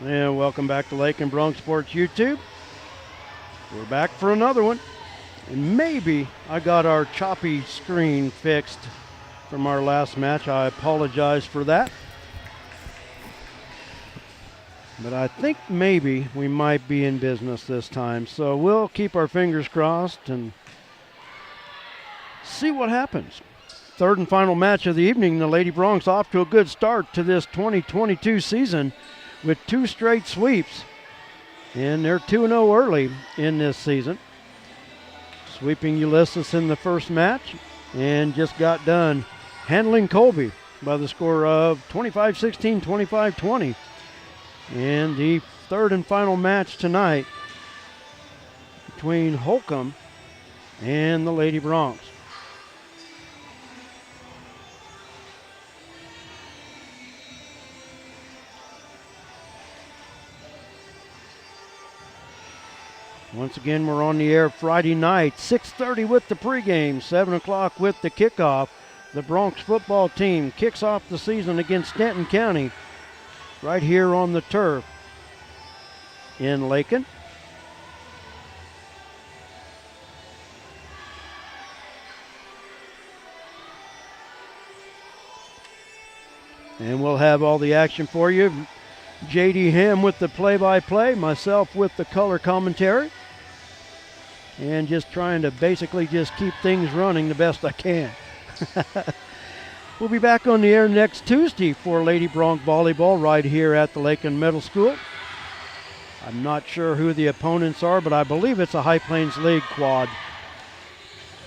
And welcome back to Lakin Bronx Sports YouTube. We're back for another one. And maybe I got our choppy screen fixed from our last match. I apologize for that. But I think maybe we might be in business this time. So we'll keep our fingers crossed and see what happens. Third and final match of the evening. The Lady Bronx off to a good start to this 2022 season with 2 straight sweeps. And they're 2-0 early in this season. Sweeping Ulysses in the first match and just got done handling Colby by the score of 25-16, 25-20. And the third and final match tonight between Holcomb and the Lady Bronx. Once again, we're on the air Friday night, 6:30 with the pregame, 7 o'clock with the kickoff. The Bronx football team kicks off the season against Stanton County right here on the turf in Lakin. And we'll have all the action for you. J.D. Ham with the play-by-play, myself with the color commentary. And just trying to basically just keep things running the best I can. We'll be back on the air next Tuesday for Lady Bronx Volleyball right here at the Lakin Middle School. I'm not sure who the opponents are, but I believe it's a High Plains League quad.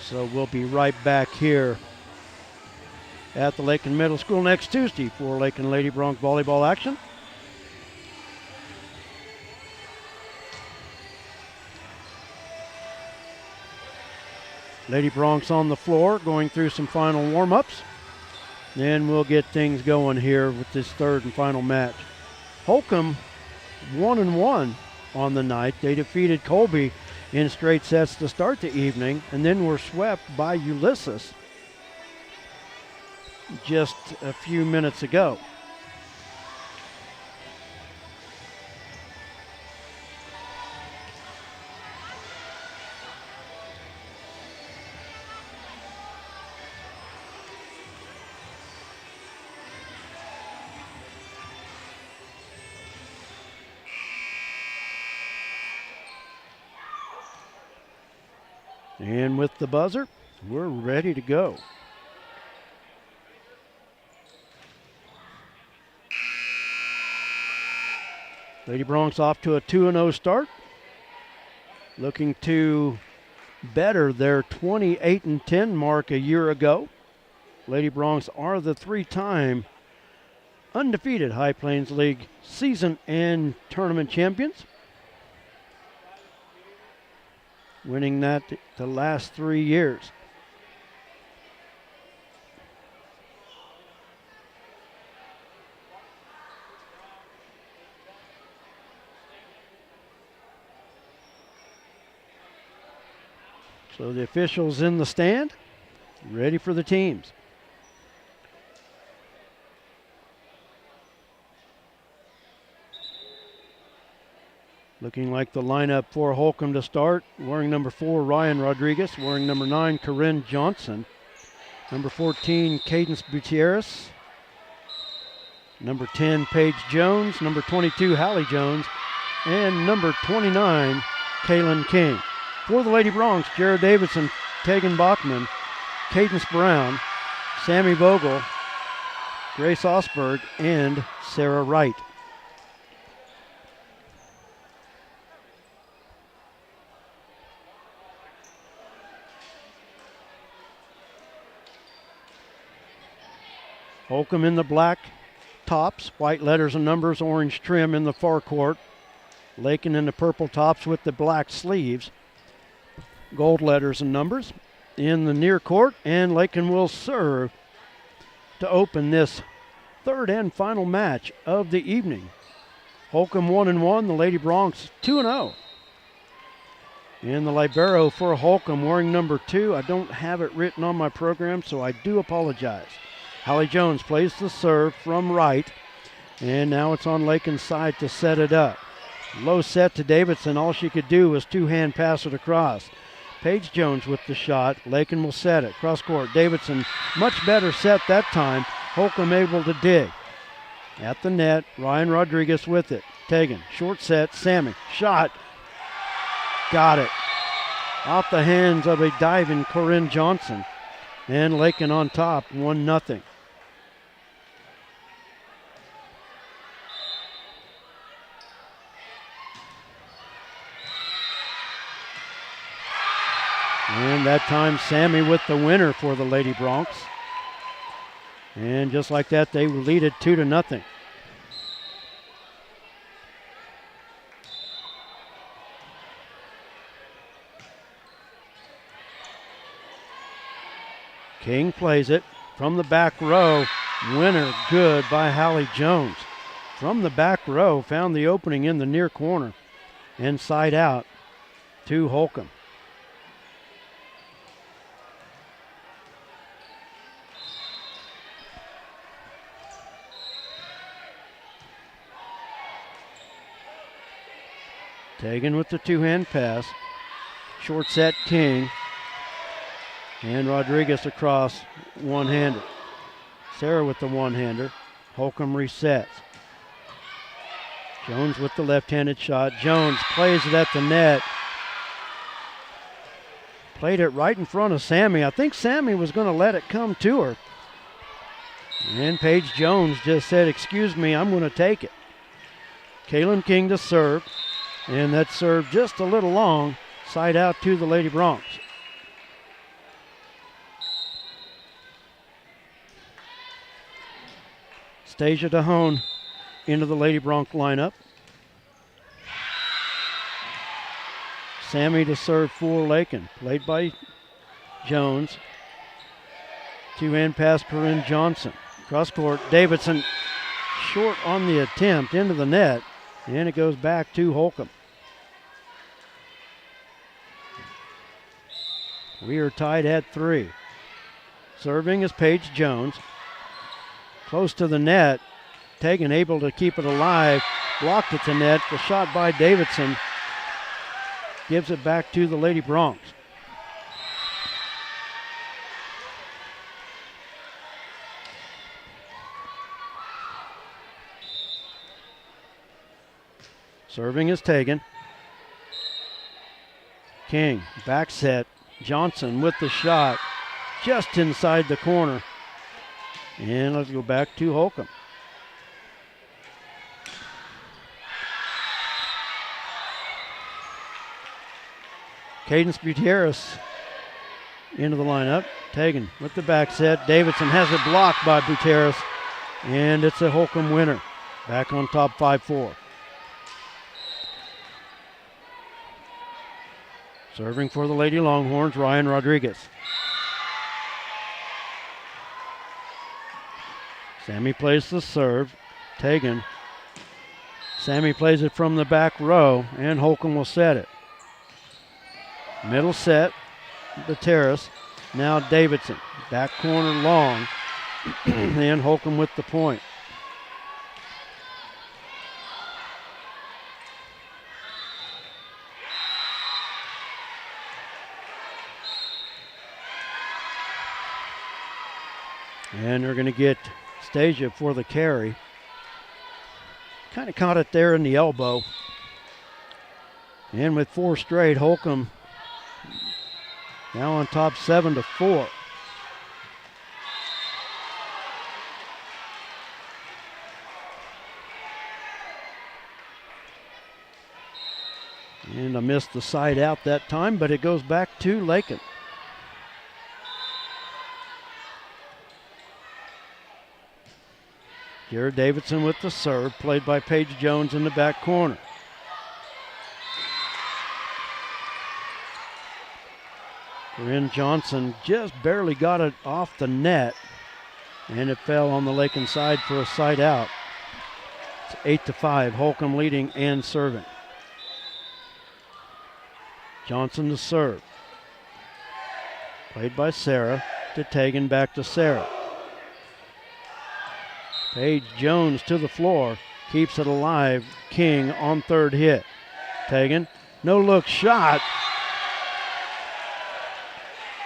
So we'll be right back here at the Lakin Middle School next Tuesday for Lakin Lady Bronx Volleyball action. Lady Bronx on the floor going through some final warm-ups. Then we'll get things going here with this third and final match. Holcomb 1-1 on the night. They defeated Colby in straight sets to start the evening and then were swept by Ulysses just a few minutes ago. And with the buzzer, we're ready to go. Lady Bronx off to a 2-0 start. Looking to better their 28-10 mark a year ago. Lady Bronx are the 3-time undefeated High Plains League season and tournament champions. Winning that the last 3 years. So the officials in the stand, ready for the teams. Looking like the lineup for Holcomb to start. Wearing number 4, Ryan Rodriguez. Wearing number 9, Corinne Johnson. Number 14, Cadence Gutierrez. Number 10, Paige Jones. Number 22, Hallie Jones. And number 29, Kaylin King. For the Lady Bronx, Jared Davidson, Tegan Bachman, Cadence Brown, Sammy Vogel, Grace Osberg, and Sarah Wright. Holcomb in the black tops, white letters and numbers, orange trim in the far court. Lakin in the purple tops with the black sleeves. Gold letters and numbers in the near court, and Lakin will serve to open this third and final match of the evening. Holcomb 1-1, the Lady Bronx 2-0. And the libero for Holcomb wearing number 2. I don't have it written on my program, so I do apologize. Hallie Jones plays the serve from right. And now it's on Lakin's side to set it up. Low set to Davidson. All she could do was two-hand pass it across. Paige Jones with the shot. Lakin will set it. Cross court. Davidson, much better set that time. Holcomb able to dig. At the net, Ryan Rodriguez with it. Tegan, short set. Sammy, shot. Got it. Off the hands of a diving Corinne Johnson. And Lakin on top, 1-0. And that time, Sammy with the winner for the Lady Broncs. And just like that, they lead it 2-0. King plays it from the back row. Winner good by Hallie Jones. From the back row, found the opening in the near corner. And side out to Holcomb. Tegan with the two-hand pass. Short set, King. And Rodriguez across, one-hander. Sarah with the one-hander. Holcomb resets. Jones with the left-handed shot. Jones plays it at the net. Played it right in front of Sammy. I think Sammy was going to let it come to her. And Paige Jones just said, "Excuse me, I'm going to take it." Kaylin King to serve. And that serve just a little long. Side out to the Lady Broncs. Stasia DeHone into the Lady Bronc lineup. Sammy to serve for Lakin. Played by Jones. Two-hand pass, Corinne Johnson. Cross court, Davidson short on the attempt into the net. And it goes back to Holcomb. We are tied at 3. Serving is Paige Jones. Close to the net. Tegan able to keep it alive. Blocked at the net. The shot by Davidson gives it back to the Lady Broncs. Serving is Tegan. King, back set. Johnson with the shot. Just inside the corner. And let's go back to Holcomb. Cadence Gutierrez into the lineup. Tegan with the back set. Davidson has it blocked by Gutierrez. And it's a Holcomb winner. Back on top 5-4. Serving for the Lady Longhorns, Ryan Rodriguez. Sammy plays the serve. Tegan. Sammy plays it from the back row, and Holcomb will set it. Middle set, the terrace. Now Davidson. Back corner long, and Holcomb with the point. And they're going to get Stasia for the carry. Kind of caught it there in the elbow. And with 4 straight, Holcomb now on top 7-4. And I missed the side out that time, but it goes back to Lakin. Jared Davidson with the serve, played by Paige Jones in the back corner. Corinne Johnson just barely got it off the net, and it fell on the Lakin side for a side out. It's 8-5, Holcomb leading and serving. Johnson to serve. Played by Sarah to Tegan, back to Sarah. Paige Jones to the floor. Keeps it alive. King on third hit. Tegan, no look shot.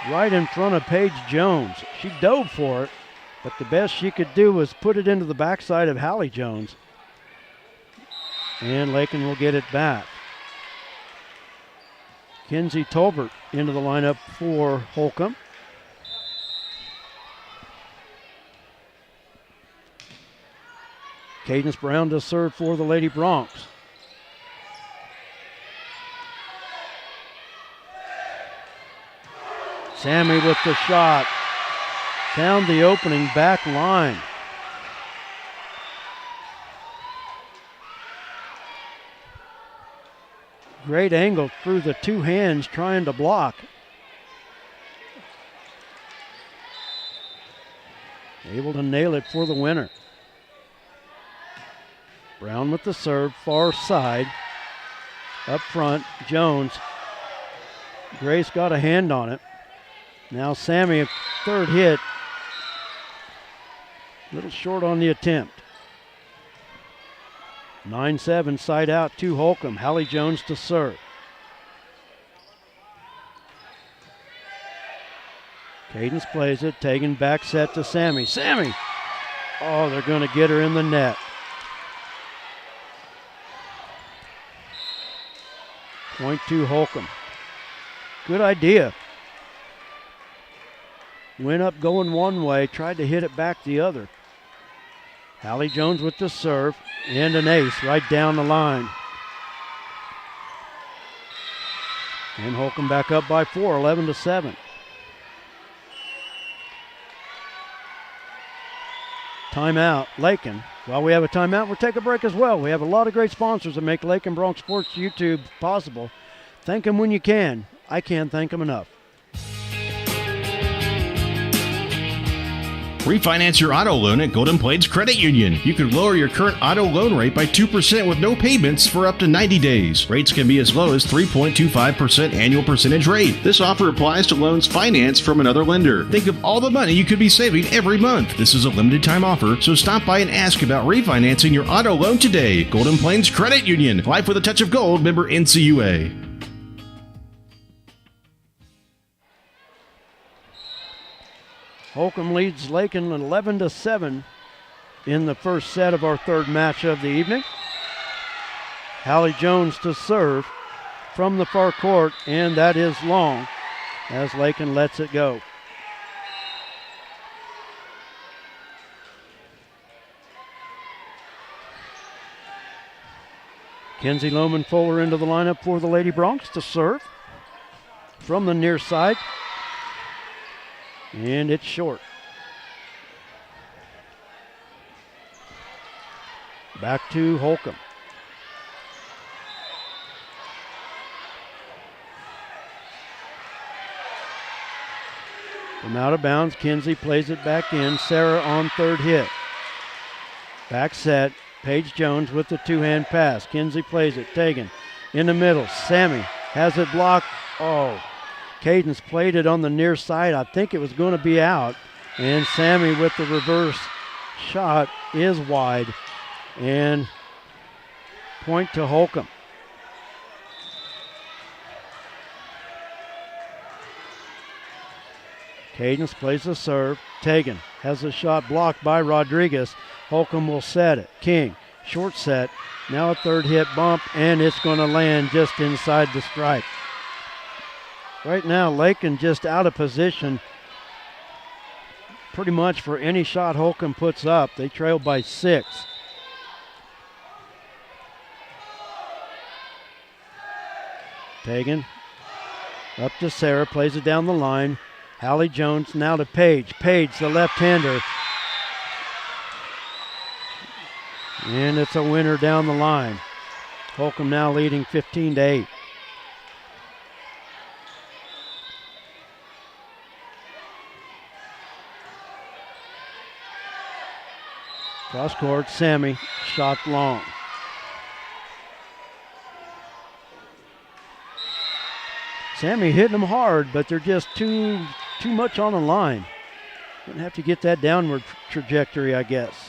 Right in front of Paige Jones. She dove for it, but the best she could do was put it into the backside of Hallie Jones. And Lakin will get it back. Kinsey Tolbert into the lineup for Holcomb. Cadence Brown to serve for the Lady Bronx. Sammy with the shot. Found the opening back line. Great angle through the two hands trying to block. Able to nail it for the winner. Brown with the serve, far side. Up front, Jones. Grace got a hand on it. Now Sammy, third hit. A little short on the attempt. 9-7, side out to Holcomb. Hallie Jones to serve. Cadence plays it, taking back set to Sammy. Sammy! Oh, they're going to get her in the net. Point to Holcomb. Good idea. Went up going one way, tried to hit it back the other. Hallie Jones with the serve and an ace right down the line. And Holcomb back up by 4, 11-7. Timeout, Lakin. While we have a timeout, we'll take a break as well. We have a lot of great sponsors that make Lakin Bronx Sports YouTube possible. Thank them when you can. I can't thank them enough. Refinance your auto loan at Golden Plains Credit Union. You could lower your current auto loan rate by 2% with no payments for up to 90 days. Rates can be as low as 3.25% annual percentage rate. This offer applies to loans financed from another lender. Think of all the money you could be saving every month. This is a limited time offer, so stop by and ask about refinancing your auto loan today. Golden Plains Credit Union. Life with a touch of gold. Member NCUA. Holcomb leads Lakin 11-7 in the first set of our third match of the evening. Hallie Jones to serve from the far court, and that is long as Lakin lets it go. Kenzie Lohman Fuller into the lineup for the Lady Bronx to serve from the near side. And it's short. Back to Holcomb. From out of bounds, Kinsey plays it back in. Sarah on third hit. Back set. Paige Jones with the two-hand pass. Kinsey plays it. Tegan in the middle. Sammy has it blocked. Oh. Cadence played it on the near side. I think it was going to be out. And Sammy with the reverse shot is wide. And point to Holcomb. Cadence plays the serve. Tegan has a shot blocked by Rodriguez. Holcomb will set it. King, short set. Now a third hit bump, and it's going to land just inside the stripe. Right now, Lakin just out of position pretty much for any shot Holcomb puts up. They trail by 6. Tegan up to Sarah, plays it down the line. Hallie Jones now to Paige. Paige, the left-hander. And it's a winner down the line. Holcomb now leading 15-8. Cross court, Sammy, shot long. Sammy hitting them hard, but they're just too much on the line. Gonna have to get that downward trajectory, I guess.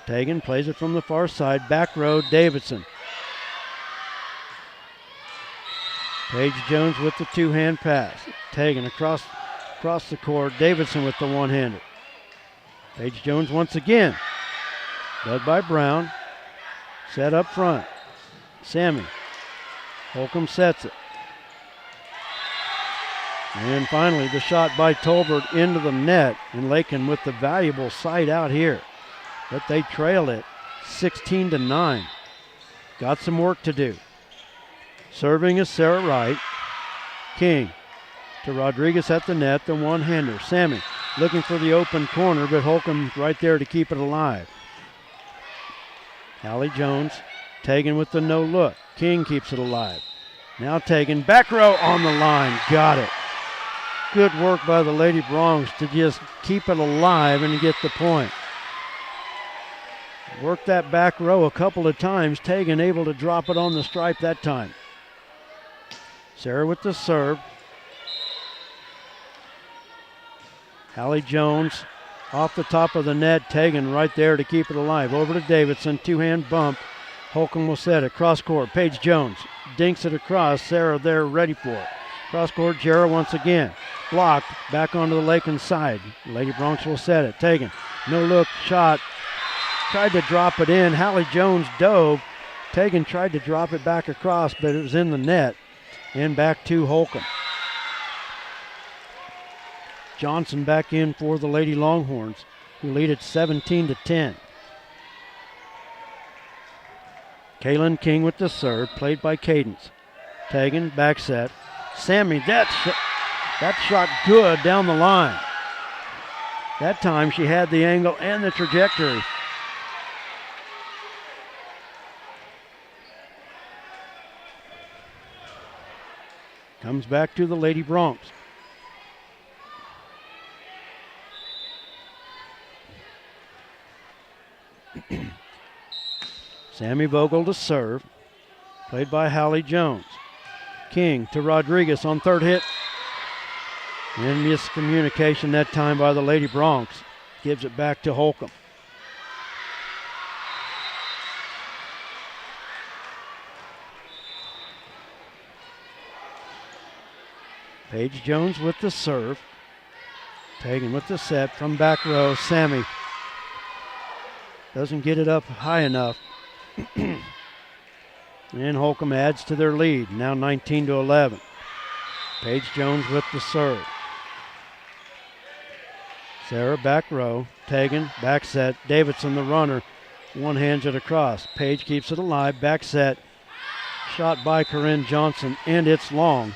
Tegan plays it from the far side. Back row, Davidson. Paige Jones with the two-hand pass. Tegan across the court. Davidson with the one-hander. Paige Jones once again. Led by Brown. Set up front. Sammy. Holcomb sets it. And finally the shot by Tolbert into the net. And Lakin with the valuable side out here. But they trail it 16-9. Got some work to do. Serving is Sarah Wright. King to Rodriguez at the net, the one-hander. Sammy looking for the open corner, but Holcomb right there to keep it alive. Hallie Jones, Tegan with the no look. King keeps it alive. Now Tegan, back row on the line. Got it. Good work by the Lady Bronx to just keep it alive and get the point. Worked that back row a couple of times. Tegan able to drop it on the stripe that time. Sarah with the serve. Hallie Jones off the top of the net. Tegan right there to keep it alive. Over to Davidson. Two-hand bump. Holcomb will set it. Cross court. Paige Jones dinks it across. Sarah there ready for it. Cross court. Jarrah once again. Blocked. Back onto the Lakin side. Lady Bronx will set it. Tegan. No look shot. Tried to drop it in. Hallie Jones dove. Tegan tried to drop it back across, but it was in the net. And back to Holcomb. Johnson back in for the Lady Longhorns, who lead at 17-10. Kaylin King with the serve, played by Cadence. Tegan, back set. Sammy, that shot good down the line. That time she had the angle and the trajectory. Comes back to the Lady Bronx. Sammy Vogel to serve, played by Hallie Jones. King to Rodriguez on third hit. And miscommunication that time by the Lady Bronx. Gives it back to Holcomb. Paige Jones with the serve. Tegan with the set from back row. Sammy doesn't get it up high enough. And Holcomb adds to their lead, now 19-11. Paige Jones with the serve. Sarah back row. Tegan back set. Davidson the runner. One hands it across. Paige keeps it alive. Back set. Shot by Corinne Johnson, and it's long.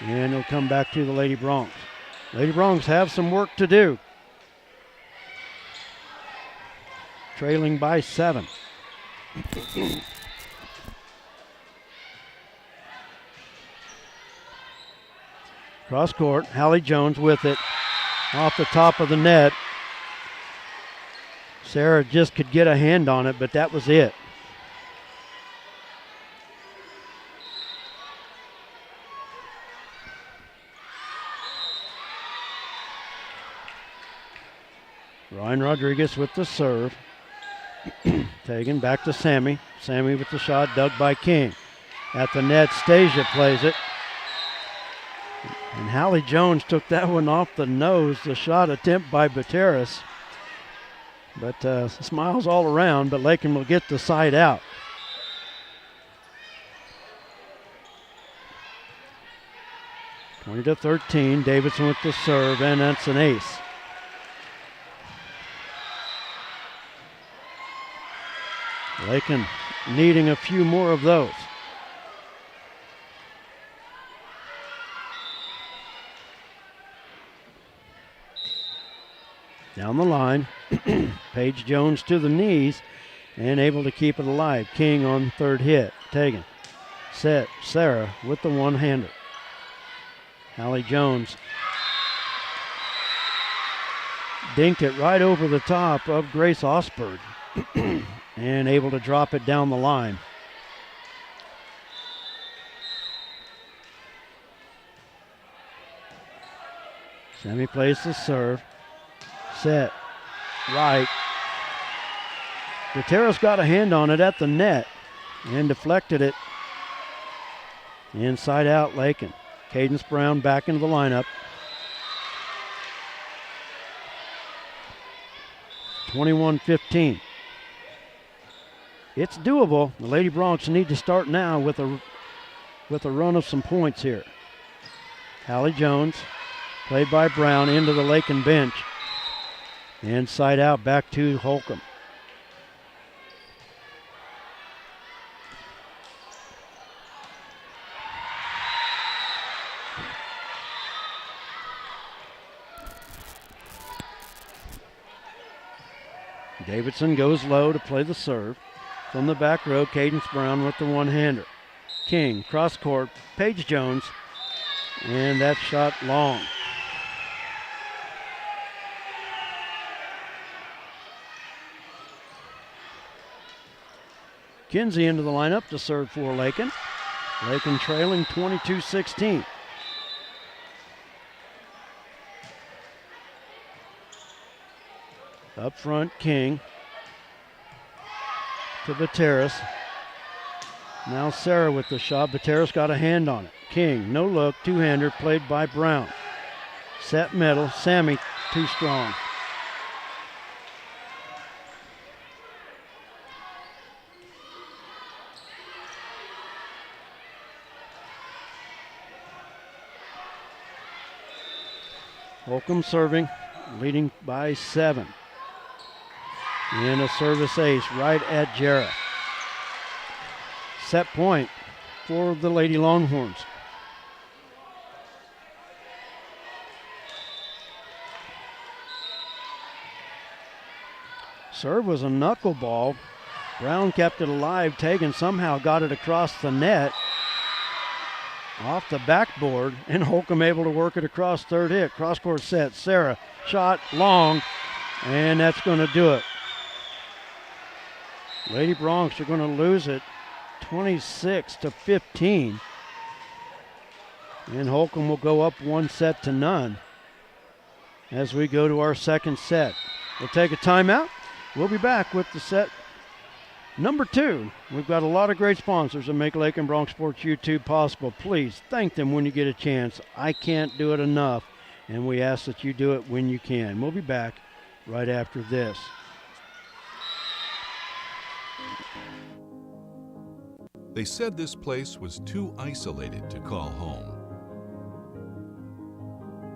And it'll come back to the Lady Bronx. Lady Bronx have some work to do. Trailing by 7. Cross court, Hallie Jones with it. Off the top of the net. Sarah just could get a hand on it, but that was it. Ryan Rodriguez with the serve. Tegan back to Sammy. Sammy with the shot, dug by King. At the net, Stasia plays it. And Hallie Jones took that one off the nose. The shot attempt by Bateras. But smiles all around, but Lakin will get the side out. (20-13). Davidson with the serve, and that's an ace. Lakin needing a few more of those. Down the line, Paige Jones to the knees and able to keep it alive. King on third hit. Tegan set. Sarah with the one-hander. Hallie Jones dinked it right over the top of Grace Osberg. And able to drop it down the line. Sammy plays the serve. Set. Right. Gutierrez got a hand on it at the net and deflected it. Inside out, Lakin. Cadence Brown back into the lineup. 21-15. It's doable. The Lady Broncs need to start now with a run of some points here. Hallie Jones, played by Brown, into the Lakin bench. Inside out, back to Holcomb. Davidson goes low to play the serve. From the back row, Cadence Brown with the one-hander. King, cross court, Paige Jones, and that shot long. Kinsey into the lineup to serve for Lakin. Lakin trailing 22-16. Up front, King to Bateras. Now Sarah with the shot. Bateras got a hand on it. King, no look, two-hander played by Brown. Set middle, Sammy too strong. Holcomb serving, leading by 7. And a service ace right at Jarrett. Set point for the Lady Longhorns. Serve was a knuckleball. Brown kept it alive. Tegan somehow got it across the net. Off the backboard, and Holcomb able to work it across third hit. Cross-court set. Sarah, shot long, and that's going to do it. Lady Broncs are going to lose it 26-15. And Holcomb will go up 1-0 as we go to our second set. We'll take a timeout. We'll be back with the set number 2. We've got a lot of great sponsors that make Lakin Broncs Sports YouTube possible. Please thank them when you get a chance. I can't do it enough, and we ask that you do it when you can. We'll be back right after this. They said this place was too isolated to call home.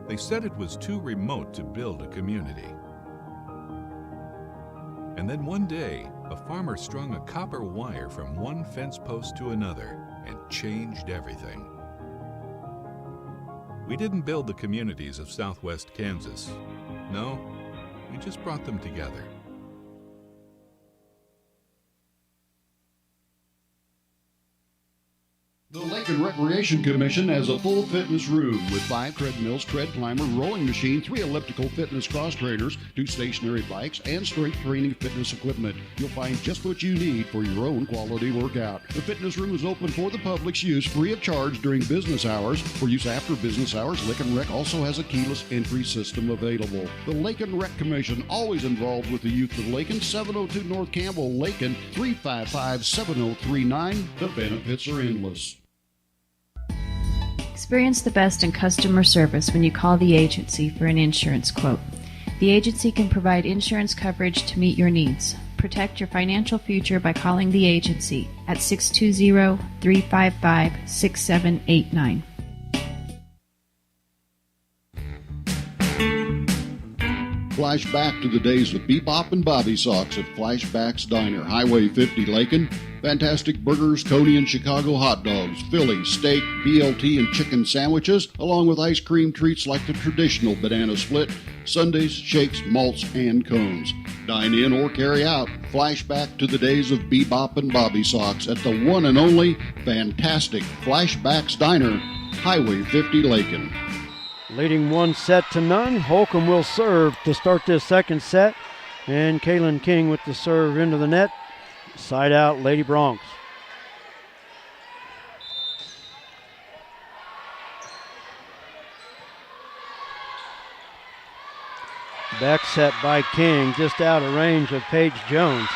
They said it was too remote to build a community. And then one day, a farmer strung a copper wire from one fence post to another and changed everything. We didn't build the communities of Southwest Kansas. No, we just brought them together. The Lakin Recreation Commission has a full fitness room with 5 treadmills, tread climber, rowing machine, 3 elliptical fitness cross trainers, 2 stationary bikes, and strength training fitness equipment. You'll find just what you need for your own quality workout. The fitness room is open for the public's use free of charge during business hours. For use after business hours, Lakin Rec also has a keyless entry system available. The Lakin Rec Commission, always involved with the youth of Lakin, 702 North Campbell, Lakin, 355-7039. The benefits are endless. Experience the best in customer service when you call the agency for an insurance quote. The agency can provide insurance coverage to meet your needs. Protect your financial future by calling the agency at 620-355-6789. Flashback to the days of Bebop and Bobby Sox at Flashback's Diner, Highway 50, Lakin. Fantastic burgers, Coney and Chicago hot dogs, Philly, steak, BLT, and chicken sandwiches, along with ice cream treats like the traditional banana split, sundaes, shakes, malts, and cones. Dine in or carry out. Flashback to the days of Bebop and Bobby Sox at the one and only fantastic Flashback's Diner, Highway 50, Lakin. Leading 1-0. Holcomb will serve to start this second set. And Kaylin King with the serve into the net. Side out, Lady Broncs. Back set by King, just out of range of Paige Jones.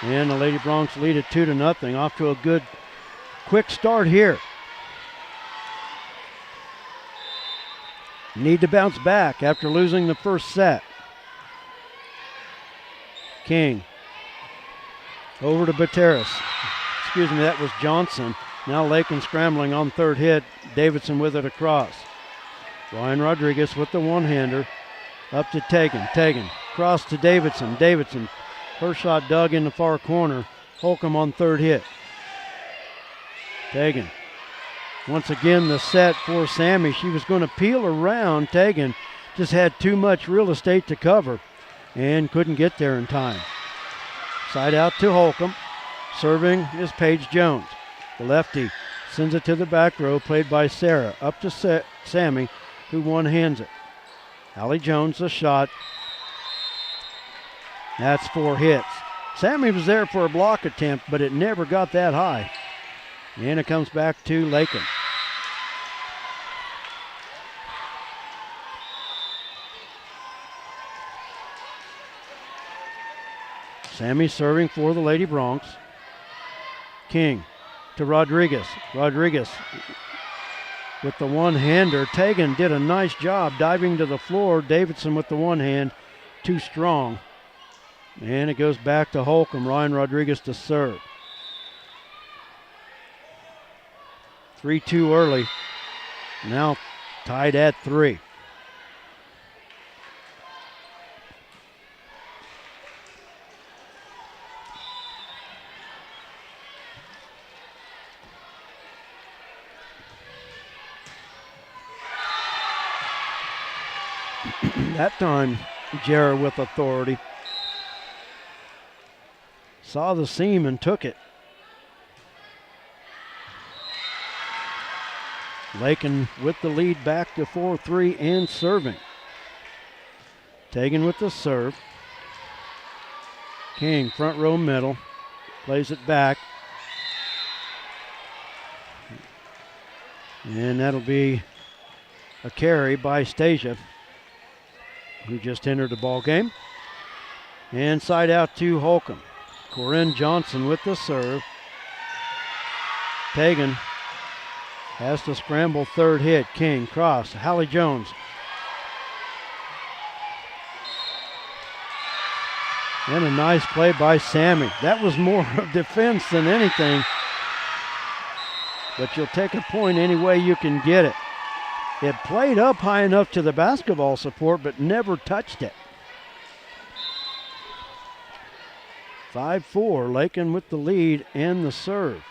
And the Lady Bronx lead it 2-0. Off to a good, quick start here. Need to bounce back after losing the first set. King. Over to Bateras. Excuse me, that was Johnson. Now Lakin scrambling on third hit. Davidson with it across. Ryan Rodriguez with the one-hander. Up to Tegan. Tegan. Cross to Davidson. Davidson. Her shot dug in the far corner. Holcomb on third hit. Tegan. Once again the set for Sammy. She was going to peel around. Tegan just had too much real estate to cover and couldn't get there in time. Side out to Holcomb. Serving is Paige Jones. The lefty sends it to the back row, played by Sarah. Up to Sammy, who one-hands it. Allie Jones, the shot. That's 4 hits. Sammy was there for a block attempt, but it never got that high. And it comes back to Lakin. Sammy serving for the Lady Bronx. King to Rodriguez. Rodriguez with the one-hander. Tegan did a nice job diving to the floor. Davidson with the one hand, too strong. And it goes back to Holcomb. Ryan Rodriguez to serve. 3-2 early. Now tied at 3. That time, Jarrah with authority. Saw the seam and took it. Lakin with the lead back to 4-3 and serving. Tegan with the serve. King front row middle. Plays it back. And that'll be a carry by Stasia, who just entered the ball game. And side out to Holcomb. Corinne Johnson with the serve. Tegan has to scramble third hit. King cross. Hallie Jones. And a nice play by Sammy. That was more of defense than anything. But you'll take a point any way you can get it. It played up high enough to the basketball support, but never touched it. 5-4, Lakin with the lead and the serve.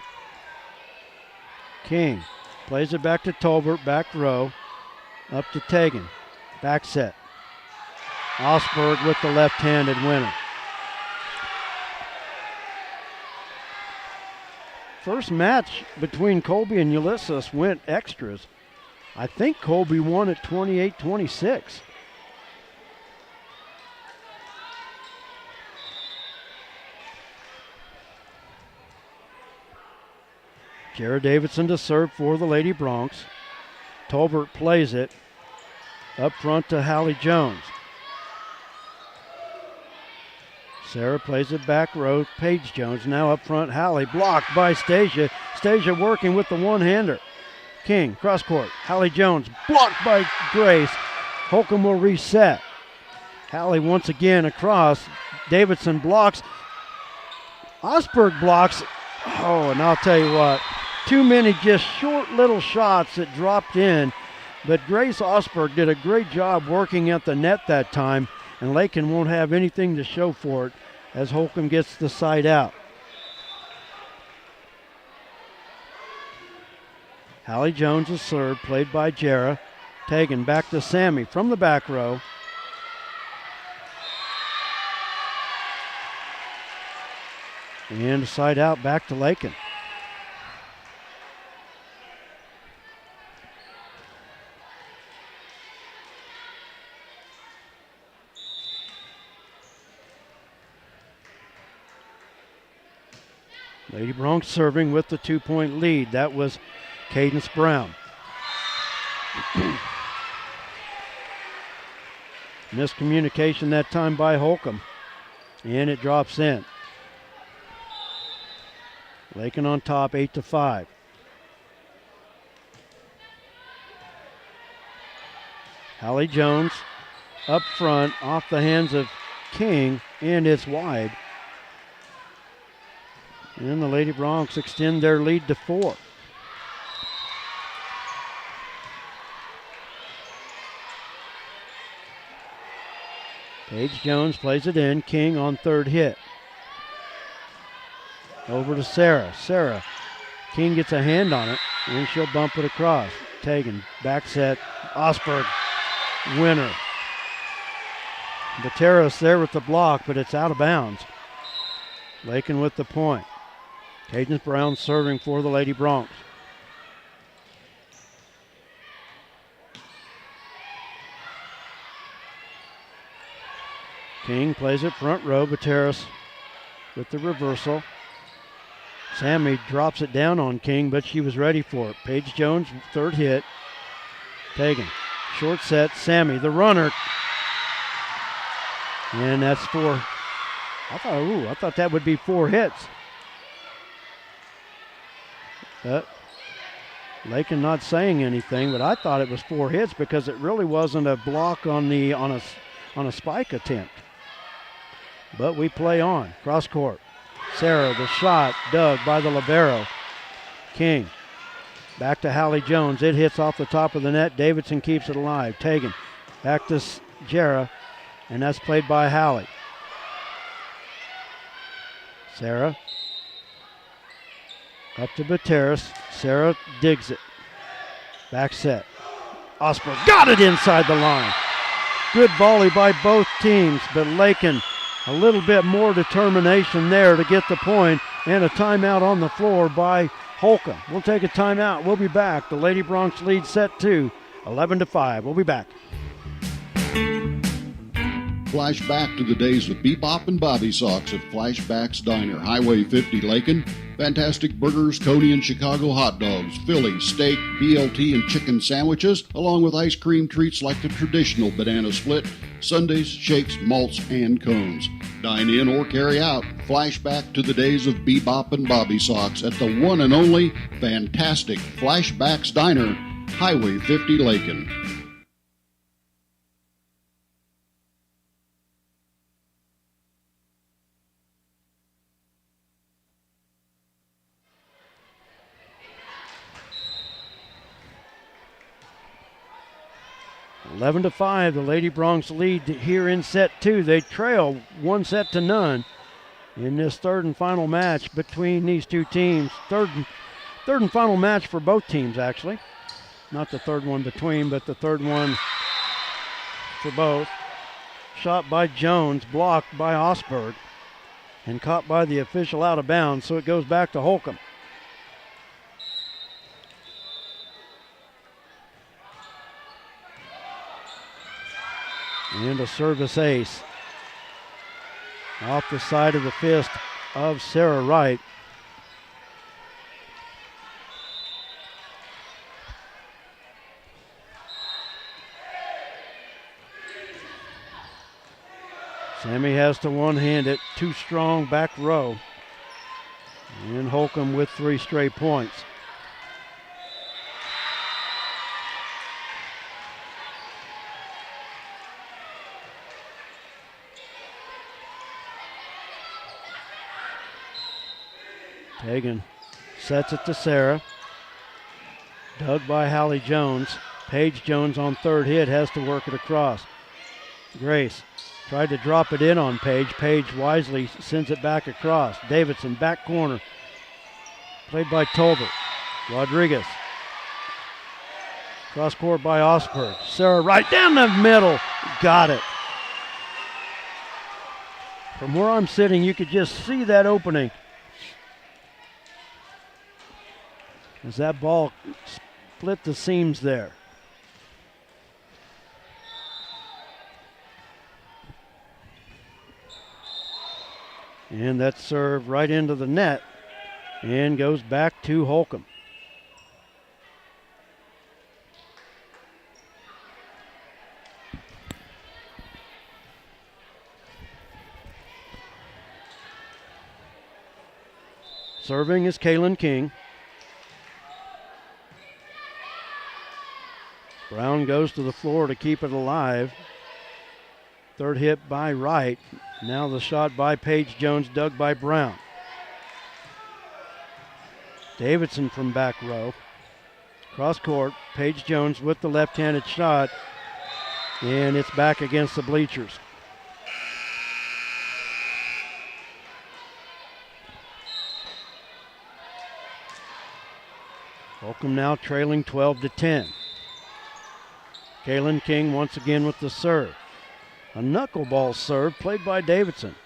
King plays it back to Tolbert, back row. Up to Tegan, back set. Osberg with the left-handed winner. First match between Colby and Ulysses went extras. I think Colby won at 28-26. Jarrah Davidson to serve for the Lady Bronx. Tolbert plays it up front to Hallie Jones. Sarah plays it back row. Paige Jones now up front. Hallie blocked by Stasia. Stasia working with the one-hander. King, cross court. Hallie Jones blocked by Grace. Holcomb will reset. Hallie once again across. Davidson blocks. Osberg blocks. Oh, and I'll tell you what, too many just short little shots that dropped in. But Grace Osberg did a great job working at the net that time, and Lakin won't have anything to show for it as Holcomb gets the side out. Hallie Jones is served, played by Jarrah. Tegan back to Sammy from the back row. And a side out back to Lakin. Lady Bronx serving with the 2-point lead. That was Cadence Brown. Miscommunication that time by Holcomb. And it drops in. Lakin on top, 8-5. Hallie Jones up front, off the hands of King, and it's wide. And the Lady Broncs extend their lead to 4. Paige Jones plays it in. King on third hit. Over to Sarah. Sarah. King gets a hand on it, and she'll bump it across. Tegan, back set. Osberg, winner. Bateros there with the block, but it's out of bounds. Lakin with the point. Cadence Brown serving for the Lady Broncs. King plays it front row. Bateros with the reversal. Sammy drops it down on King, but she was ready for it. Paige Jones, third hit. Tegan, short set. Sammy, the runner. And that's 4. I thought that would be 4 hits. Lakin not saying anything, but I thought it was 4 hits because it really wasn't a block on a spike attempt. But we play on. Cross court. Sarah, the shot, dug by the libero. King, back to Hallie Jones. It hits off the top of the net. Davidson keeps it alive. Tegan, back to Jera, and that's played by Hallie. Sarah, up to Bateros. Sarah digs it. Back set. Osberg got it inside the line. Good volley by both teams, but Lakin a little bit more determination there to get the point, and a timeout on the floor by Holcomb. We'll take a timeout. We'll be back. The Lady Broncs lead set 2, 11-5. We'll be back. Flashback to the days of Bebop and Bobby Sox at Flashback's Diner, Highway 50, Lakin. Fantastic burgers, Coney and Chicago hot dogs, Philly, steak, BLT, and chicken sandwiches, along with ice cream treats like the traditional banana split, sundaes, shakes, malts, and cones. Dine in or carry out. Flashback to the days of Bebop and Bobby Sox at the one and only fantastic Flashback's Diner, Highway 50, Lakin. Eleven to 5, the Lady Broncs lead here in set 2. They trail 1-0 in this third and final match between these two teams. Third and final match for both teams, actually. Not the third one between, but the third one for both. Shot by Jones, blocked by Osberg, and caught by the official out of bounds, so it goes back to Holcomb. And a service ace off the side of the fist of Sarah Wright. Sammy has to one-hand it, too strong back row. And Holcomb with 3 straight points. Tegan sets it to Sarah. Dug by Hallie Jones. Paige Jones on third hit has to work it across. Grace tried to drop it in on Paige. Paige wisely sends it back across. Davidson back corner. Played by Tolbert. Rodriguez. Cross court by Osberg. Sarah right down the middle. Got it. From where I'm sitting, you could just see that opening. As that ball split the seams there. And that's served right into the net and goes back to Holcomb. Serving is Kaylin King. Brown goes to the floor to keep it alive. Third hit by Wright. Now the shot by Paige Jones, dug by Brown. Davidson from back row. Cross court, Paige Jones with the left-handed shot. And it's back against the bleachers. Holcomb now trailing 12-10. Kaylin King once again with the serve. A knuckleball serve played by Davidson.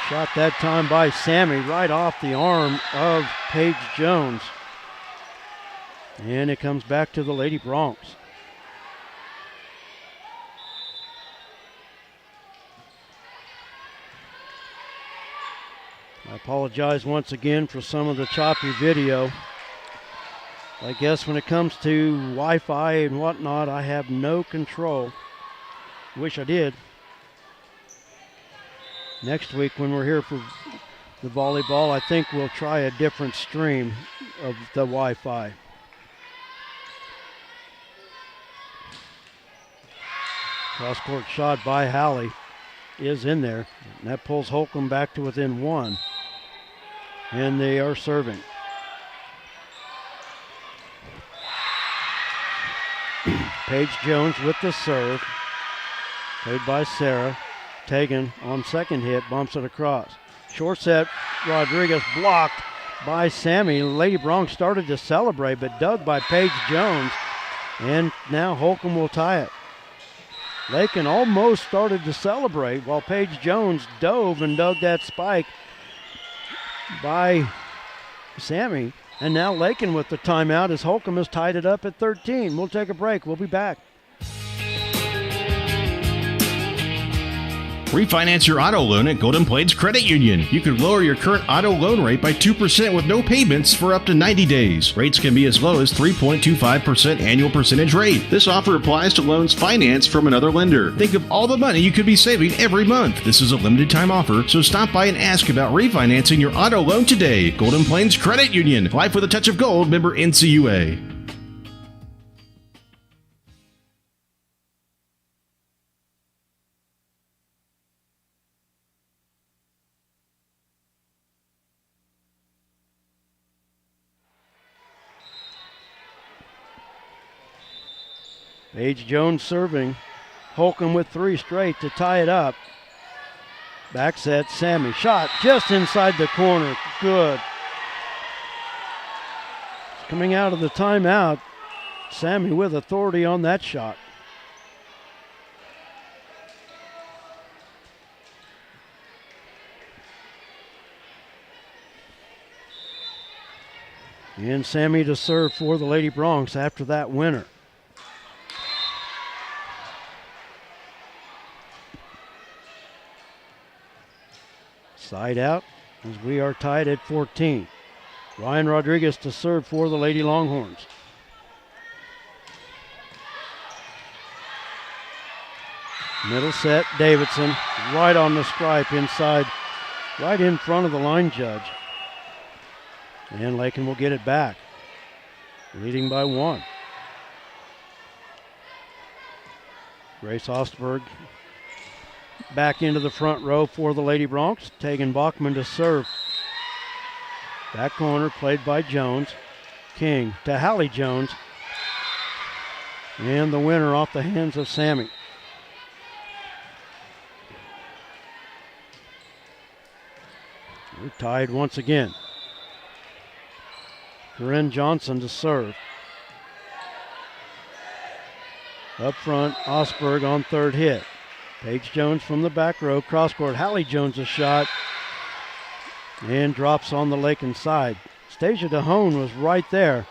Shot that time by Sammy right off the arm of Paige Jones. And it comes back to the Lady Broncs. I apologize once again for some of the choppy video. I guess when it comes to Wi-Fi and whatnot, I have no control. Wish I did. Next week when we're here for the volleyball, I think we'll try a different stream of the Wi-Fi. Cross-court shot by Halley is in there. And that pulls Holcomb back to within one. And they are serving. Paige Jones with the serve. Played by Sarah. Tegan on second hit, bumps it across. Short set, Rodriguez blocked by Sammy. Lady Bronx started to celebrate, but dug by Paige Jones. And now Holcomb will tie it. Lakin almost started to celebrate while Paige Jones dove and dug that spike by Sammy. And now Lakin with the timeout as Holcomb has tied it up at 13. We'll take a break. We'll be back. Refinance your auto loan at Golden Plains Credit Union. You could lower your current auto loan rate by 2% with no payments for up to 90 days. Rates can be as low as 3.25% annual percentage rate. This offer applies to loans financed from another lender. Think of all the money you could be saving every month. This is a limited time offer, so stop by and ask about refinancing your auto loan today. Golden Plains Credit Union. Life with a touch of gold. Member NCUA. Paige Jones serving. Holcomb with three straight to tie it up. Back set, Sammy. Shot just inside the corner. Good. Coming out of the timeout, Sammy with authority on that shot. And Sammy to serve for the Lady Bronx after that winner. Side out as we are tied at 14. Ryan Rodriguez to serve for the Lady Longhorns. Middle set, Davidson right on the stripe inside, right in front of the line judge. And Lakin will get it back, leading by one. Grace Ostberg back into the front row for the Lady Bronx. Tegan Bachman to serve. Back corner played by Jones. King to Hallie Jones. And the winner off the hands of Sammy. We're tied once again. Corinne Johnson to serve. Up front, Osberg on third hit. Paige Jones from the back row, cross court. Hallie Jones a shot and drops on the Lakin side. Stasia DeHone was right there.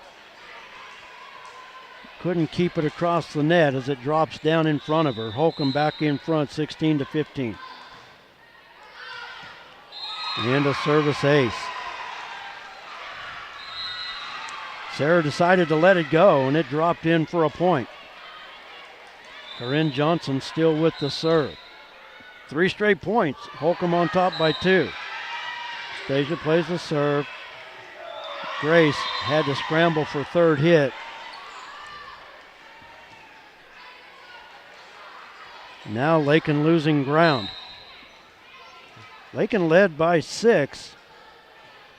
Couldn't keep it across the net as it drops down in front of her. Holcomb back in front, 16-15. And a service ace. Sarah decided to let it go, and it dropped in for a point. Corinne Johnson still with the serve. 3 straight points. Holcomb on top by 2. Stasia plays the serve. Grace had to scramble for third hit. Now Lakin losing ground. Lakin led by 6,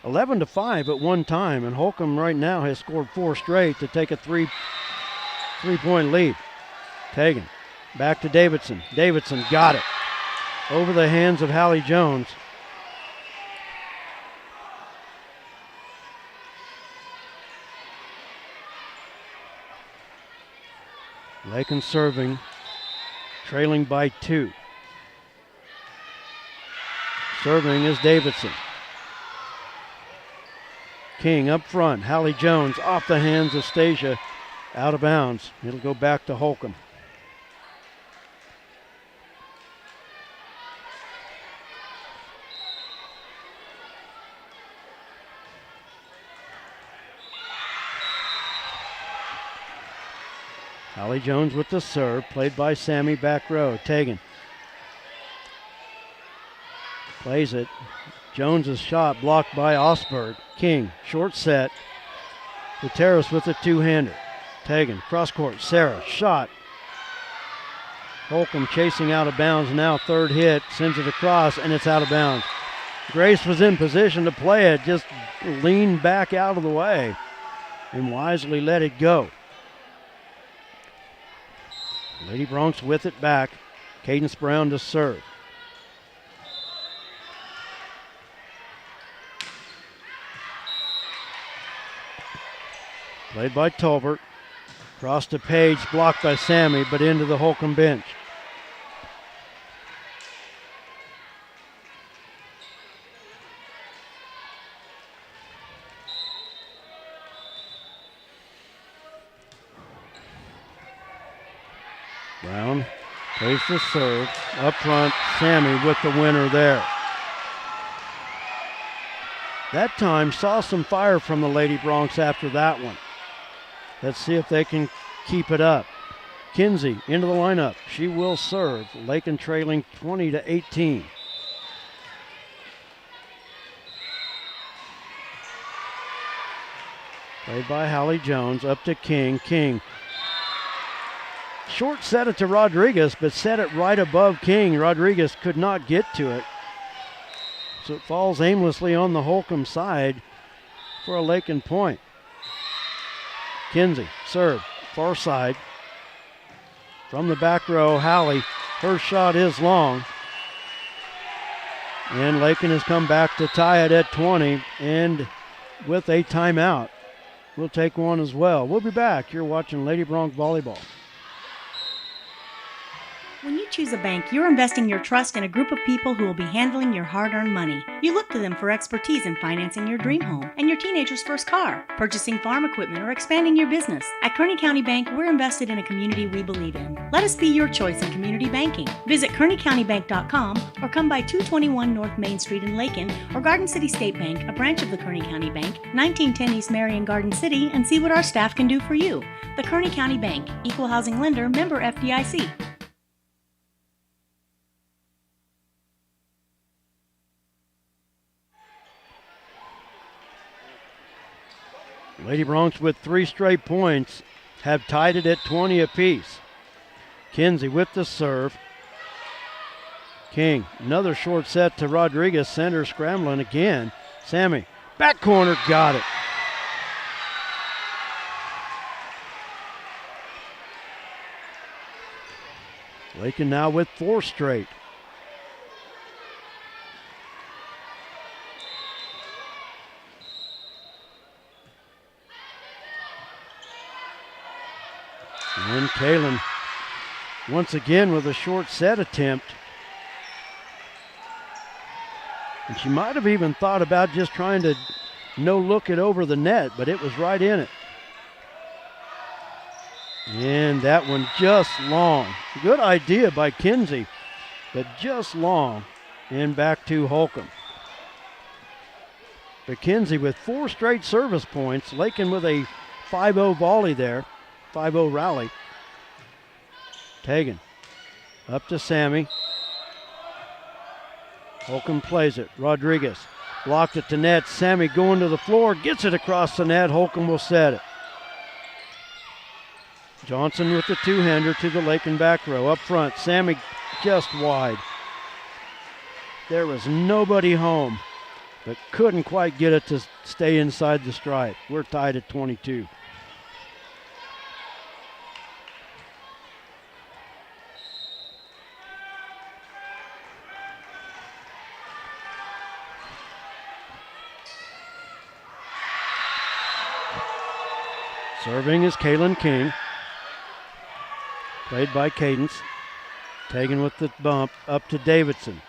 11-5 at one time, and Holcomb right now has scored 4 straight to take a three-point lead. Tegan back to Davidson. Davidson got it over the hands of Hallie Jones. Lakin serving, trailing by 2. Serving is Davidson. King up front. Hallie Jones off the hands of Stasia, out of bounds. It'll go back to Holcomb. Hallie Jones with the serve, played by Sammy back row. Tegan plays it. Jones's shot blocked by Osberg. King, short set. Gutierrez with a two-hander. Tegan, cross court. Sarah, shot. Holcomb chasing out of bounds now. Third hit, sends it across, and it's out of bounds. Grace was in position to play it, just leaned back out of the way and wisely let it go. Lady Bronx with it back. Cadence Brown to serve. Played by Tolbert. Cross to Page, blocked by Sammy, but into the Holcomb bench. Brown plays the serve. Up front, Sammy with the winner there. That time saw some fire from the Lady Bronx after that one. Let's see if they can keep it up. Kinsey into the lineup. She will serve. Lakin trailing 20-18. Played by Hallie Jones. Up to King. King. Short set it to Rodriguez, but set it right above King. Rodriguez could not get to it. So it falls aimlessly on the Holcomb side for a Lakin point. Kinsey, serve, far side. From the back row, Hallie, her shot is long. And Lakin has come back to tie it at 20 and with a timeout. We'll take one as well. We'll be back. You're watching Lady Bronx Volleyball. When you choose a bank, you're investing your trust in a group of people who will be handling your hard-earned money. You look to them for expertise in financing your dream home and your teenager's first car, purchasing farm equipment, or expanding your business. At Kearney County Bank, we're invested in a community we believe in. Let us be your choice in community banking. Visit KearneyCountyBank.com or come by 221 North Main Street in Lakin or Garden City State Bank, a branch of the Kearney County Bank, 1910 East Marion, Garden City, and see what our staff can do for you. The Kearney County Bank, Equal Housing Lender, member FDIC. Lady Bronx with 3 straight points have tied it at 20 apiece. Kinsey with the serve. King, another short set to Rodriguez. Center scrambling again. Sammy, back corner, got it. Lakin now with 4 straight. And Kalen once again with a short set attempt. And she might have even thought about just trying to no-look it over the net, but it was right in it. And that one just long. Good idea by Kinsey, but just long. And back to Holcomb. But Kinsey with 4 straight service points. Lakin with a 5-0 volley there. 5-0 rally. Tegan up to Sammy. Holcomb plays it. Rodriguez Blocked it to net. Sammy going to the floor. Gets it across the net. Holcomb will set it. Johnson with the two-hander to the Lakin back row. Up front, Sammy just wide. There was nobody home, but couldn't quite get it to stay inside the stripe. We're tied at 22. Serving is Kalen King. Played by Cadence. Taken with the bump up to Davidson.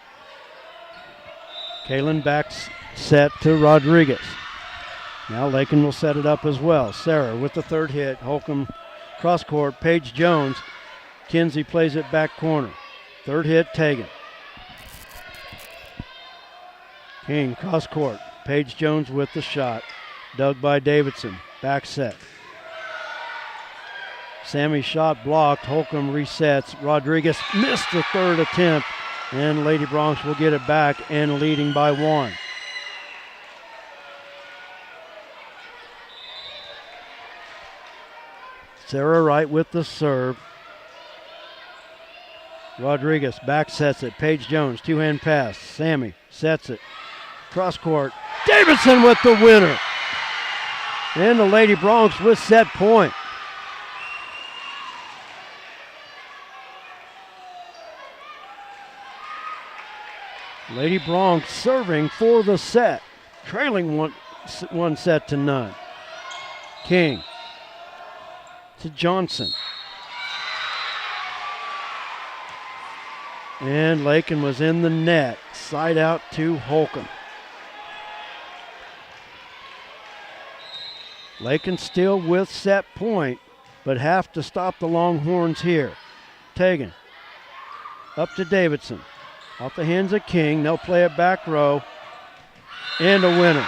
Kalen backs set to Rodriguez. Now Lakin will set it up as well. Sarah with the third hit. Holcomb cross court. Paige Jones. Kinsey plays it back corner. Third hit taken. King cross court. Paige Jones with the shot. Dug by Davidson. Back set. Sammy's shot blocked. Holcomb resets. Rodriguez missed the third attempt, and Lady Bronx will get it back and leading by 1. Sarah Wright with the serve. Rodriguez back sets it. Paige Jones, two-hand pass. Sammy sets it. Cross court. Davidson with the winner. And the Lady Bronx with set point. Lady Bronx serving for the set, trailing one set to none. King to Johnson. And Lakin was in the net, side out to Holcomb. Lakin still with set point, but have to stop the Longhorns here. Tegan up to Davidson. Off the hands of King. They'll play it back row. And a winner.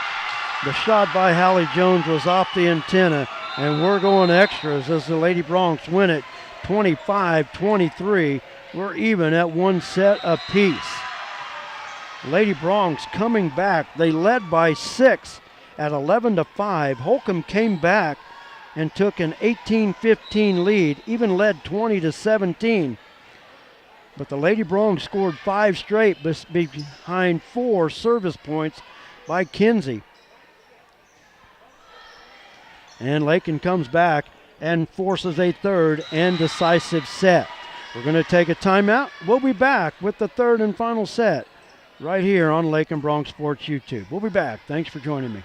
The shot by Hallie Jones was off the antenna, and we're going extras as the Lady Bronx win it 25-23. We're even at one set apiece. Lady Bronx coming back. They led by 6 at 11-5. Holcomb came back and took an 18-15 lead, even led 20-17. But the Lady Bronx scored 5 straight behind 4 service points by Kinsey. And Lakin comes back and forces a third and decisive set. We're going to take a timeout. We'll be back with the third and final set right here on Lakin Bronx Sports YouTube. We'll be back. Thanks for joining me.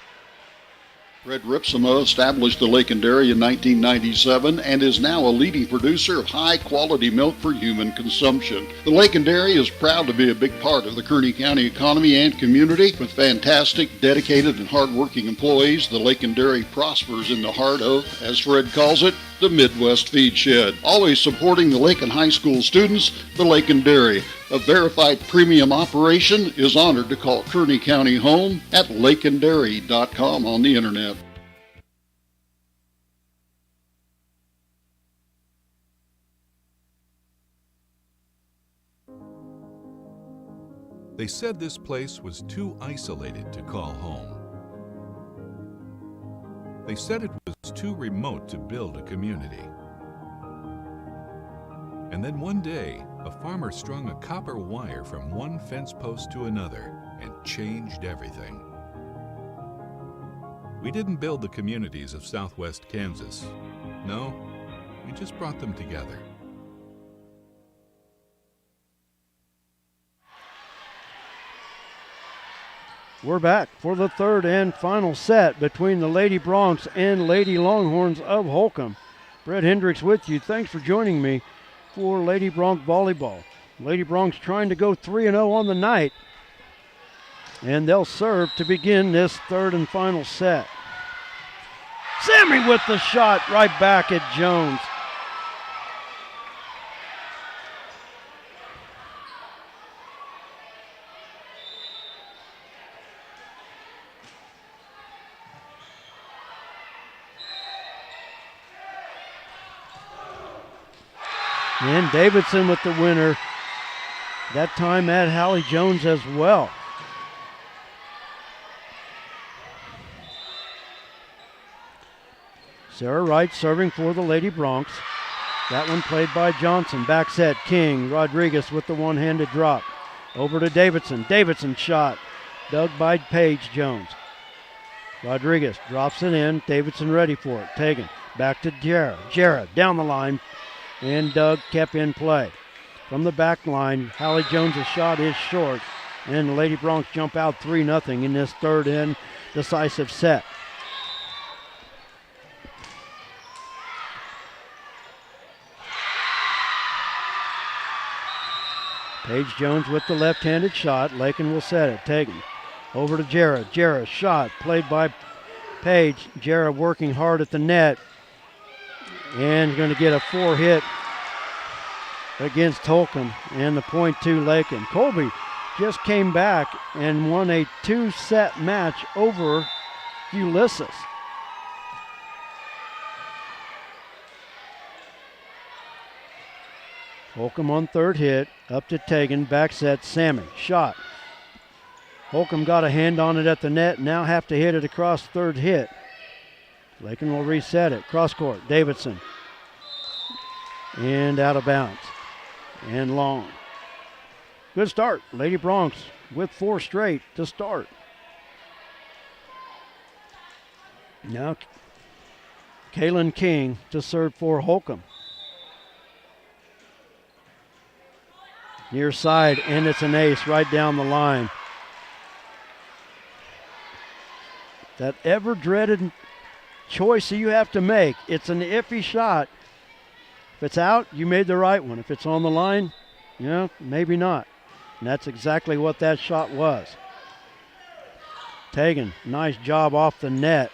Fred Ripsema established the Lakin Dairy in 1997 and is now a leading producer of high-quality milk for human consumption. The Lakin Dairy is proud to be a big part of the Kearney County economy and community. With fantastic, dedicated, and hard-working employees, the Lakin Dairy prospers in the heart of, as Fred calls it, the Midwest Feed Shed. Always supporting the Lakin High School students, the Lakin Dairy, a verified premium operation, is honored to call Kearney County home at lakindairy.com on the internet. They said this place was too isolated to call home. They said it was too remote to build a community. And then one day, a farmer strung a copper wire from one fence post to another and changed everything. We didn't build the communities of Southwest Kansas. No, we just brought them together. We're back for the third and final set between the Lady Bronx and Lady Longhorns of Holcomb. Brett Hendricks with you. Thanks for joining me for Lady Bronx volleyball. Lady Bronx trying to go 3-0 on the night. And they'll serve to begin this third and final set. Sammy with the shot right back at Jones. And Davidson with the winner. That time at Hallie Jones as well. Sarah Wright serving for the Lady Bronx. That one played by Johnson. Back set, King. Rodriguez with the one-handed drop. Over to Davidson. Davidson shot. Dug by Paige Jones. Rodriguez drops it in. Davidson ready for it. Tegan back to Jarrah. Jarrah down the line. And Doug kept in play. From the back line, Hallie Jones' shot is short. And the Lady Bronx jump out 3-0 in this third and decisive set. Paige Jones with the left-handed shot. Lakin will set it. Tegan over to Jarrah. Jarrah shot played by Paige. Jarrah working hard at the net and going to get a 4-hit against Holcomb, and the point to Lakin. Colby just came back and won a 2-set match over Ulysses. Holcomb on third hit, up to Tegan, back set, Sammy, shot. Holcomb got a hand on it at the net, now have to hit it across third hit. Lakin will reset it, cross court, Davidson. And out of bounds, and long. Good start, Lady Bronx with 4 straight to start. Now, Kaylin King to serve for Holcomb. Near side, and it's an ace right down the line. That ever-dreaded choice that you have to make. It's an iffy shot. If it's out, you made the right one. If it's on the line, maybe not. And that's exactly what that shot was. Tegan, nice job off the net.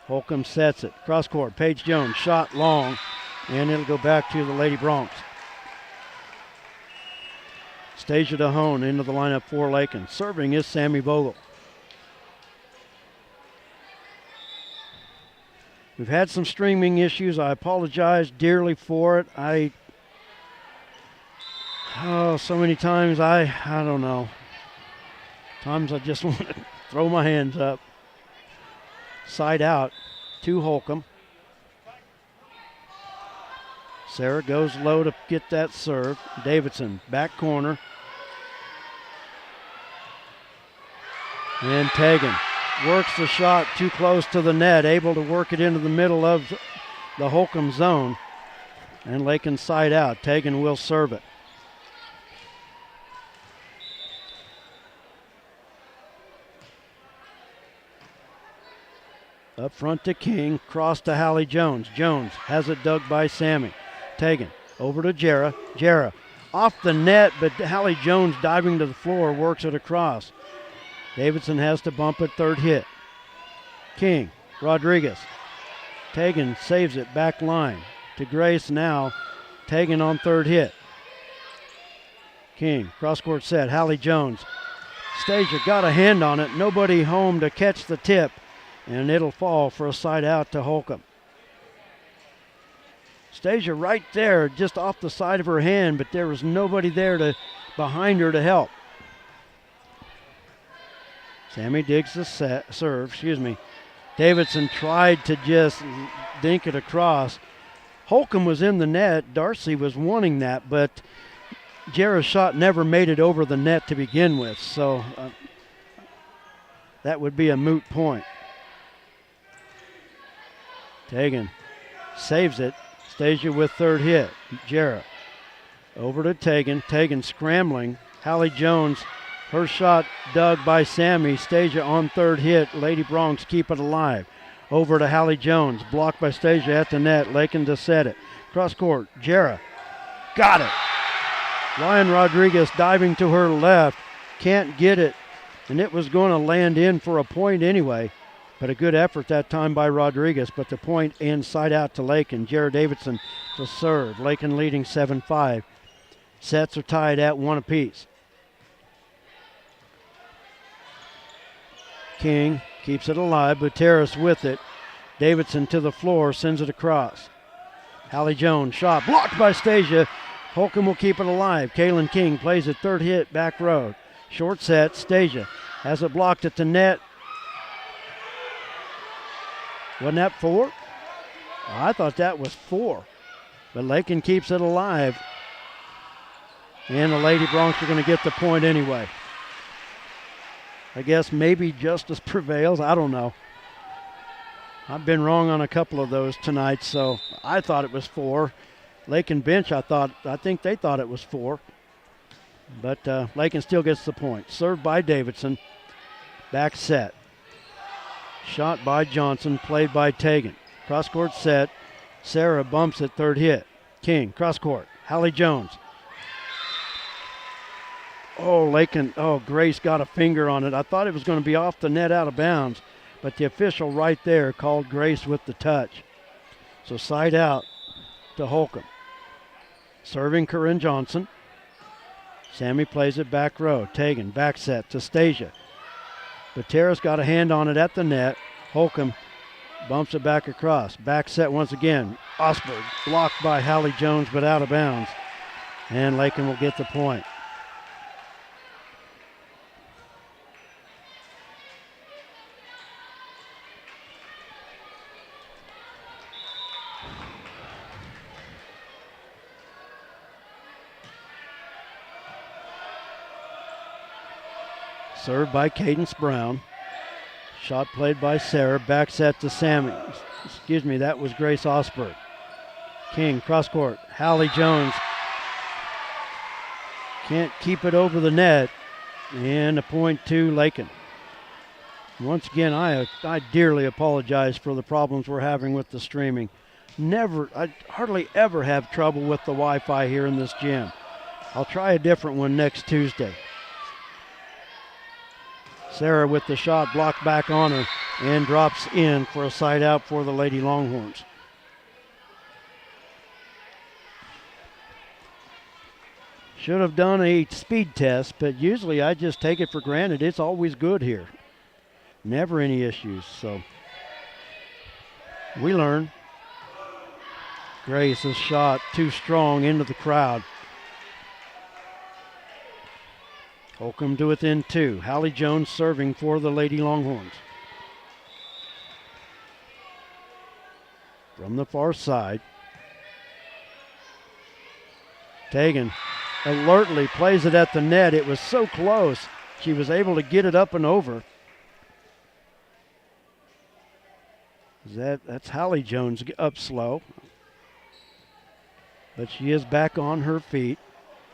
Holcomb sets it. Cross court, Paige Jones, shot long, and it'll go back to the Lady Bronx. Stasia DeHone into the lineup for Lakin. Serving is Sammy Vogel. We've had some streaming issues. I apologize dearly for it. So many times I don't know. Times I just want to throw my hands up. Side out to Holcomb. Sarah goes low to get that serve. Davidson, back corner. And Tegan works the shot too close to the net, able to work it into the middle of the Holcomb zone. And Lakin side out. Tegan will serve it. Up front to King, cross to Hallie Jones. Jones has it dug by Sammy. Tegan over to Jarrah. Jarrah off the net, but Hallie Jones diving to the floor works it across. Davidson has to bump it, third hit. King, Rodriguez. Tegan saves it, back line to Grace now. Tegan on third hit. King, cross court set, Hallie Jones. Stasia got a hand on it, nobody home to catch the tip, and it'll fall for a side out to Holcomb. Stasia right there, just off the side of her hand, but there was nobody there behind her to help. Sammy digs the serve. Davidson tried to just dink it across. Holcomb was in the net. Darcy was wanting that, but Jarrah's shot never made it over the net to begin with, so that would be a moot point. Tegan saves it. Stasia with third hit. Jarrah over to Tegan. Tegan scrambling. Hallie Jones, her shot dug by Sammy. Stasia on third hit. Lady Bronx keep it alive. Over to Hallie Jones. Blocked by Stasia at the net. Lakin to set it. Cross court. Jarrah got it. Ryan Rodriguez diving to her left. Can't get it. And it was going to land in for a point anyway. But a good effort that time by Rodriguez. But the point inside out to Lakin. Jarrah Davidson to serve. Lakin leading 7-5. Sets are tied at 1 apiece. King keeps it alive. Buteris with it. Davidson to the floor. Sends it across. Hallie Jones shot. Blocked by Stasia. Holcomb will keep it alive. Kaylin King plays it third hit. Back row. Short set. Stasia has it blocked at the net. Wasn't that 4? I thought that was 4, but Lakin keeps it alive. And the Lady Broncs are going to get the point anyway. I guess maybe justice prevails. I don't know. I've been wrong on a couple of those tonight, so I thought it was 4. Lakin bench, I think they thought it was 4. But Lakin still gets the point. Served by Davidson. Back set. Shot by Johnson, played by Tegan. Cross-court set. Sarah bumps it, third hit. King, cross-court. Hallie Jones. Oh, Lakin, Grace got a finger on it. I thought it was going to be off the net out of bounds, but the official right there called Grace with the touch. So side out to Holcomb. Serving Corinne Johnson. Sammy plays it back row. Tegan, back set to Stasia. Batera's got a hand on it at the net. Holcomb bumps it back across. Back set once again. Osberg blocked by Hallie Jones, but out of bounds. And Lakin will get the point. Served by Cadence Brown. Shot played by Sarah. Back set to Sammy. Excuse me, that was Grace Osberg. King, cross court. Hallie Jones can't keep it over the net. And a point to Lakin. Once again, I dearly apologize for the problems we're having with the streaming. I hardly ever have trouble with the Wi-Fi here in this gym. I'll try a different one next Tuesday. Sarah with the shot blocked back on her and drops in for a side out for the Lady Longhorns. Should have done a speed test, but usually I just take it for granted. It's always good here. Never any issues, so we learn. Grace's shot too strong into the crowd. Holcomb to within 2. Hallie Jones serving for the Lady Longhorns. From the far side. Tegan alertly plays it at the net. It was so close. She was able to get it up and over. That's Hallie Jones up slow. But she is back on her feet.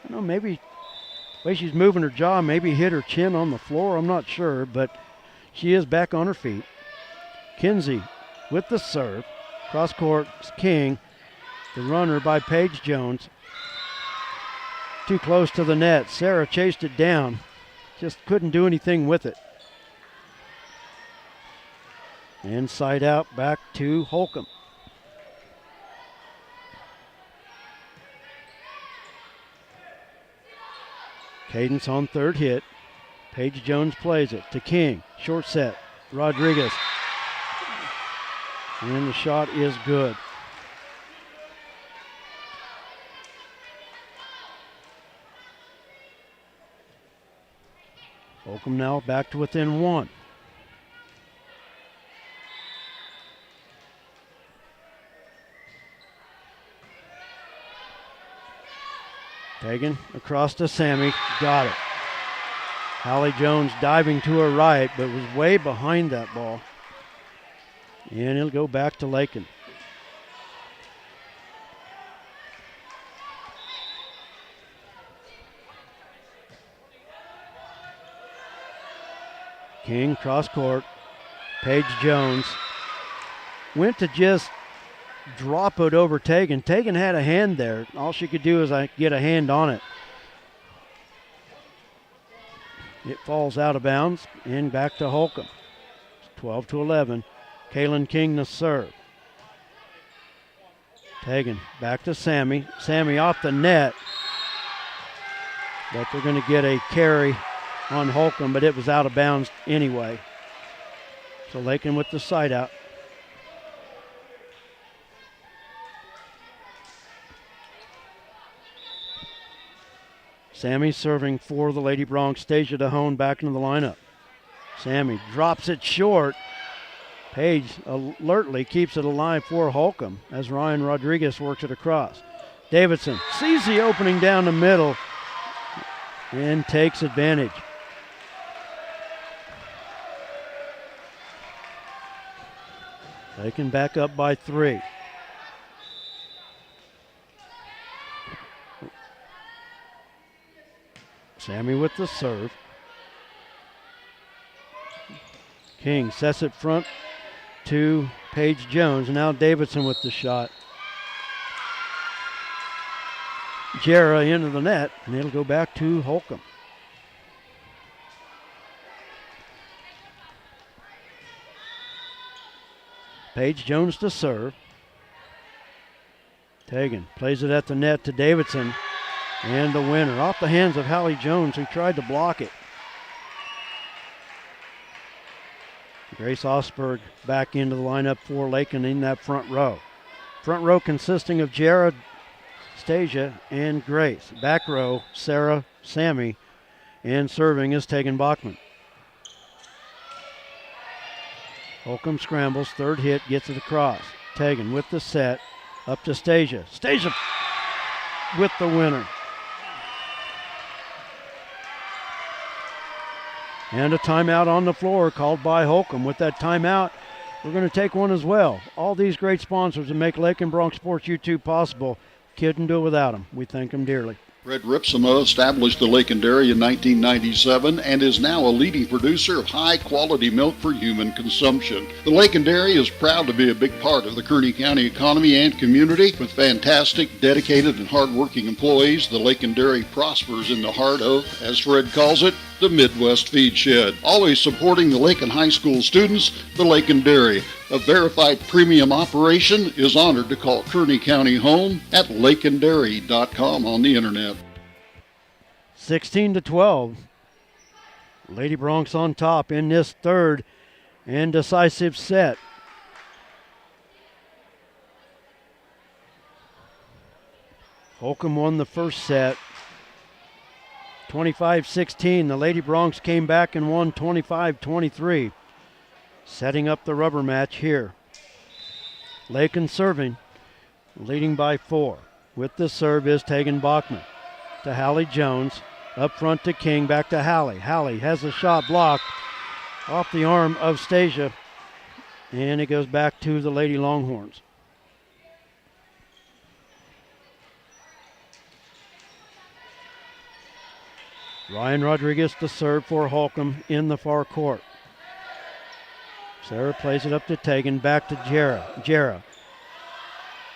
I don't know, maybe the way she's moving her jaw, maybe hit her chin on the floor. I'm not sure, but she is back on her feet. Kinsey with the serve. Cross court, King. The runner by Paige Jones. Too close to the net. Sarah chased it down. Just couldn't do anything with it. Inside out back to Holcomb. Cadence on third hit. Paige Jones plays it to King. Short set. Rodriguez. And the shot is good. Holcomb now back to within 1. Tegan across to Sammy. Got it. Hallie Jones diving to her right, but was way behind that ball. And it'll go back to Lakin. King cross court. Paige Jones went to just drop it over Tegan. Tegan had a hand there. All she could do is get a hand on it. It falls out of bounds and back to Holcomb. It's 12-11. Kaylin King to serve. Tegan back to Sammy. Sammy off the net. But they're going to get a carry on Holcomb, but it was out of bounds anyway. So Lakin with the side out. Sammy serving for the Lady Broncs. Stasia DeHone back into the lineup. Sammy drops it short. Page alertly keeps it alive for Holcomb as Ryan Rodriguez works it across. Davidson sees the opening down the middle and takes advantage. They can back up by 3. Sammy with the serve. King sets it front to Paige Jones. Now Davidson with the shot. Jarrah into the net, and it'll go back to Holcomb. Paige Jones to serve. Tegan plays it at the net to Davidson. And the winner off the hands of Hallie Jones, who tried to block it. Grace Osberg back into the lineup for Lakin in that front row. Front row consisting of Jarrah, Stasia, and Grace. Back row, Sarah, Sammy, and serving is Tegan Bachman. Holcomb scrambles, third hit, gets it across. Tegan with the set, up to Stasia. Stasia with the winner. And a timeout on the floor called by Holcomb. With that timeout, we're going to take one as well. All these great sponsors that make Lake and Bronx Sports YouTube possible. Couldn't do it without them. We thank them dearly. Fred Ripsema established the Lakin Dairy in 1997 and is now a leading producer of high-quality milk for human consumption. The Lakin Dairy is proud to be a big part of the Kearney County economy and community. With fantastic, dedicated, and hard-working employees, the Lakin Dairy prospers in the heart of, as Fred calls it, the Midwest Feed Shed. Always supporting the Lakin High School students, the Lakin Dairy, a verified premium operation, is honored to call Kearney County home at lakindairy.com on the internet. 16-12. Lady Bronx on top in this third and decisive set. Holcomb won the first set. 25-16. The Lady Bronx came back and won 25-23. Setting up the rubber match here. Lakin serving, leading by 4. With the serve is Tegan Bachman. To Hallie Jones. Up front to King, back to Hallie. Hallie has a shot blocked off the arm of Stasia. And it goes back to the Lady Longhorns. Ryan Rodriguez to serve for Holcomb in the far court. Sarah plays it up to Tegan, back to Jarrah.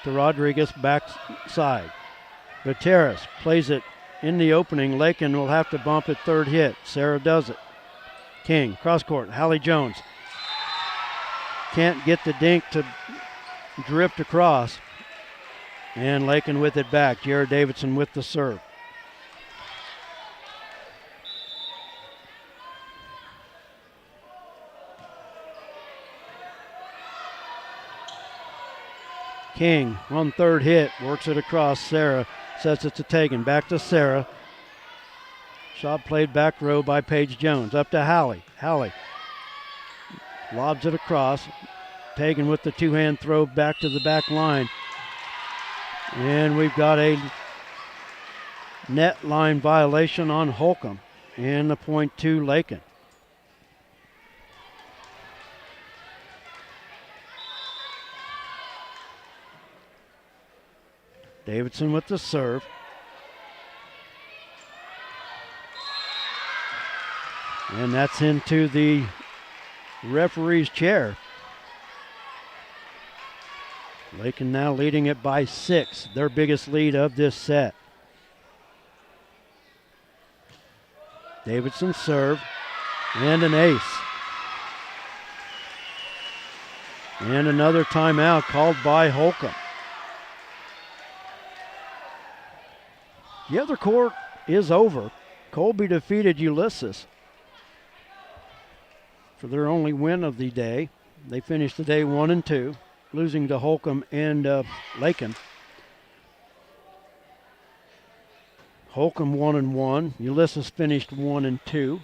To Rodriguez, backside. Gutierrez plays it in the opening. Lakin will have to bump it third hit. Sarah does it. King, cross court, Hallie Jones. Can't get the dink to drift across. And Lakin with it back. Jared Davidson with the serve. King on third hit, works it across. Sarah sets it to Tegan, back to Sarah. Shot played back row by Paige Jones, up to Hallie. Hallie lobs it across. Tegan with the two-hand throw back to the back line. And we've got a net line violation on Holcomb and the point to Lakin. Davidson with the serve. And that's into the referee's chair. Lakin now leading it by 6, their biggest lead of this set. Davidson serve and an ace. And another timeout called by Holcomb. The other court is over. Colby defeated Ulysses for their only win of the day. They finished the day 1-2, losing to Holcomb and Lakin. Holcomb 1-1. Ulysses finished 1-2.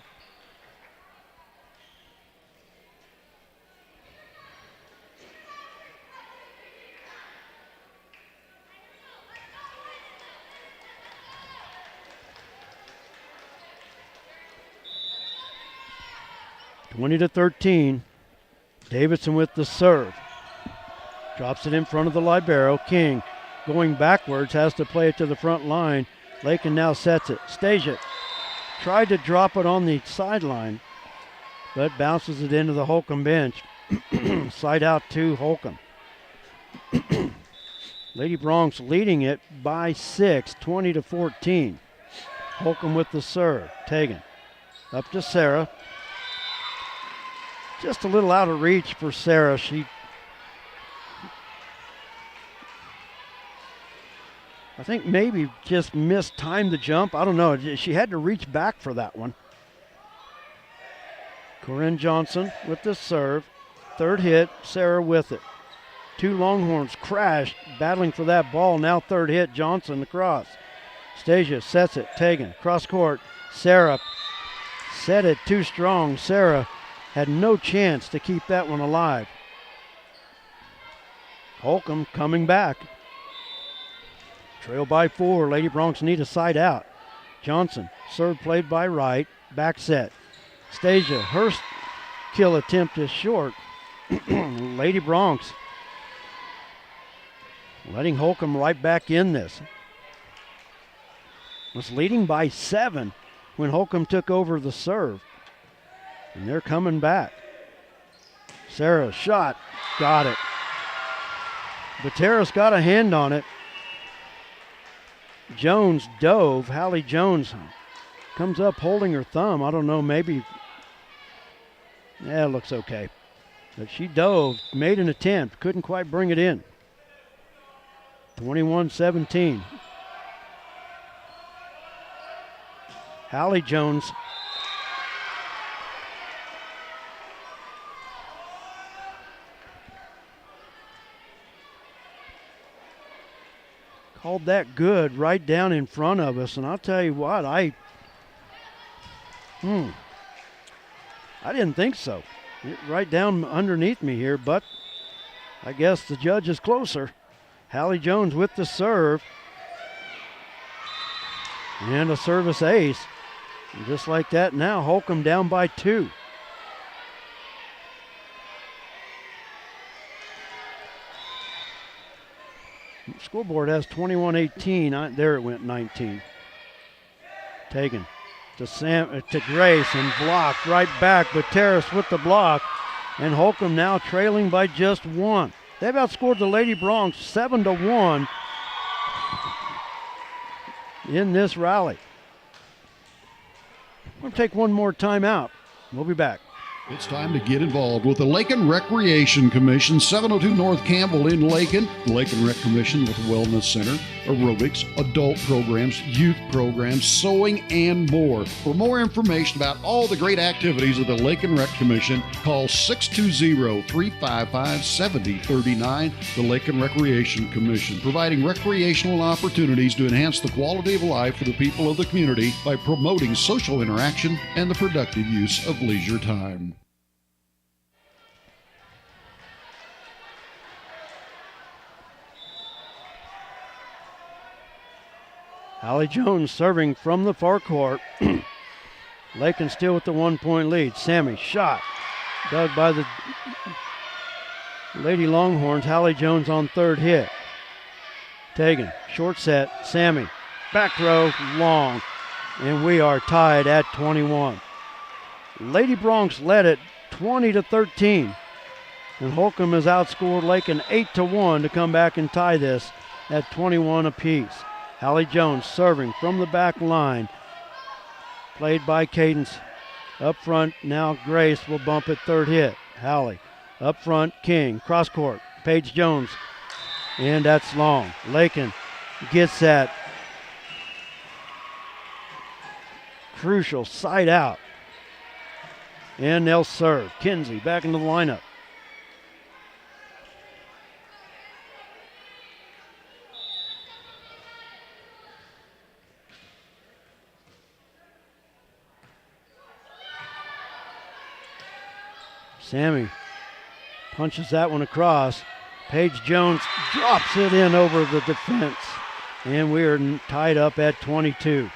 20-13. Davidson with the serve. Drops it in front of the libero. King going backwards, has to play it to the front line. Lakin now sets it. Stasia tried to drop it on the sideline, but bounces it into the Holcomb bench. Side out to Holcomb. Lady Bronx leading it by 6, 20-14. Holcomb with the serve. Tegan up to Sarah. Just a little out of reach for Sarah. I think maybe just mistimed the jump. I don't know. She had to reach back for that one. Corinne Johnson with the serve. Third hit, Sarah with it. Two Longhorns crashed, battling for that ball. Now third hit, Johnson across. Stasia sets it. Tegan, cross court. Sarah set it too strong. Sarah had no chance to keep that one alive. Holcomb coming back. Trail by 4. Lady Bronx need a side out. Johnson, serve played by Wright. Back set. Stasia, her kill attempt is short. Lady Bronx letting Holcomb right back in this. Was leading by 7 when Holcomb took over the serve. And they're coming back. Sarah shot. Got it. Bateras got a hand on it. Jones dove. Hallie Jones comes up holding her thumb. I don't know, maybe. Yeah, it looks okay. But she dove, made an attempt, couldn't quite bring it in. 21-17. Hallie Jones called that good right down in front of us, and I'll tell you what, I didn't think so. Right down underneath me here, but I guess the judge is closer. Hallie Jones with the serve. And a service ace. And just like that now, Holcomb down by 2. Scoreboard has 21-18. There it went, 19. Taken to Grace and blocked right back. Bateras with the block. And Holcomb now trailing by just 1. They've outscored the Lady Bronx 7-1 in this rally. We'll take one more timeout. We'll be back. It's time to get involved with the Lakin Recreation Commission, 702 North Campbell in Lakin. The Lakin Rec Commission with a wellness center, aerobics, adult programs, youth programs, sewing, and more. For more information about all the great activities of the Lakin Rec Commission, call 620-355-7039. The Lakin Recreation Commission, providing recreational opportunities to enhance the quality of life for the people of the community by promoting social interaction and the productive use of leisure time. Hallie Jones serving from the far court. Lakin still with the 1-point lead. Sammy shot. Dug by the Lady Longhorns. Hallie Jones on third hit. Tegan, short set. Sammy, back throw, long. And we are tied at 21. Lady Bronx led it 20-13. And Holcomb has outscored Lakin 8-1 to come back and tie this at 21 apiece. Hallie Jones serving from the back line. Played by Cadence. Up front, now Grace will bump it third hit. Hallie. Up front, King. Cross court. Paige Jones. And that's long. Lakin gets that crucial side out. And they'll serve. Kinsey back into the lineup. Sammy punches that one across. Paige Jones drops it in over the defense. And we are tied up at 22.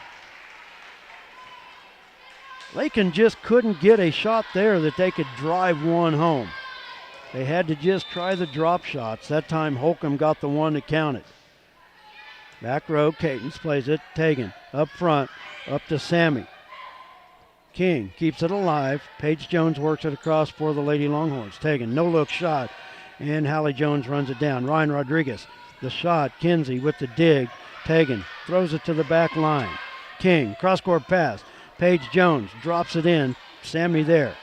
Lakin just couldn't get a shot there that they could drive one home. They had to just try the drop shots. That time Holcomb got the one that counted. Back row, Cadence plays it. Tegan up front, up to Sammy. King keeps it alive. Paige Jones works it across for the Lady Longhorns. Tegan, no-look shot, and Hallie Jones runs it down. Ryan Rodriguez, the shot. Kinsey with the dig. Tegan throws it to the back line. King, cross-court pass. Paige Jones drops it in. Sammy there.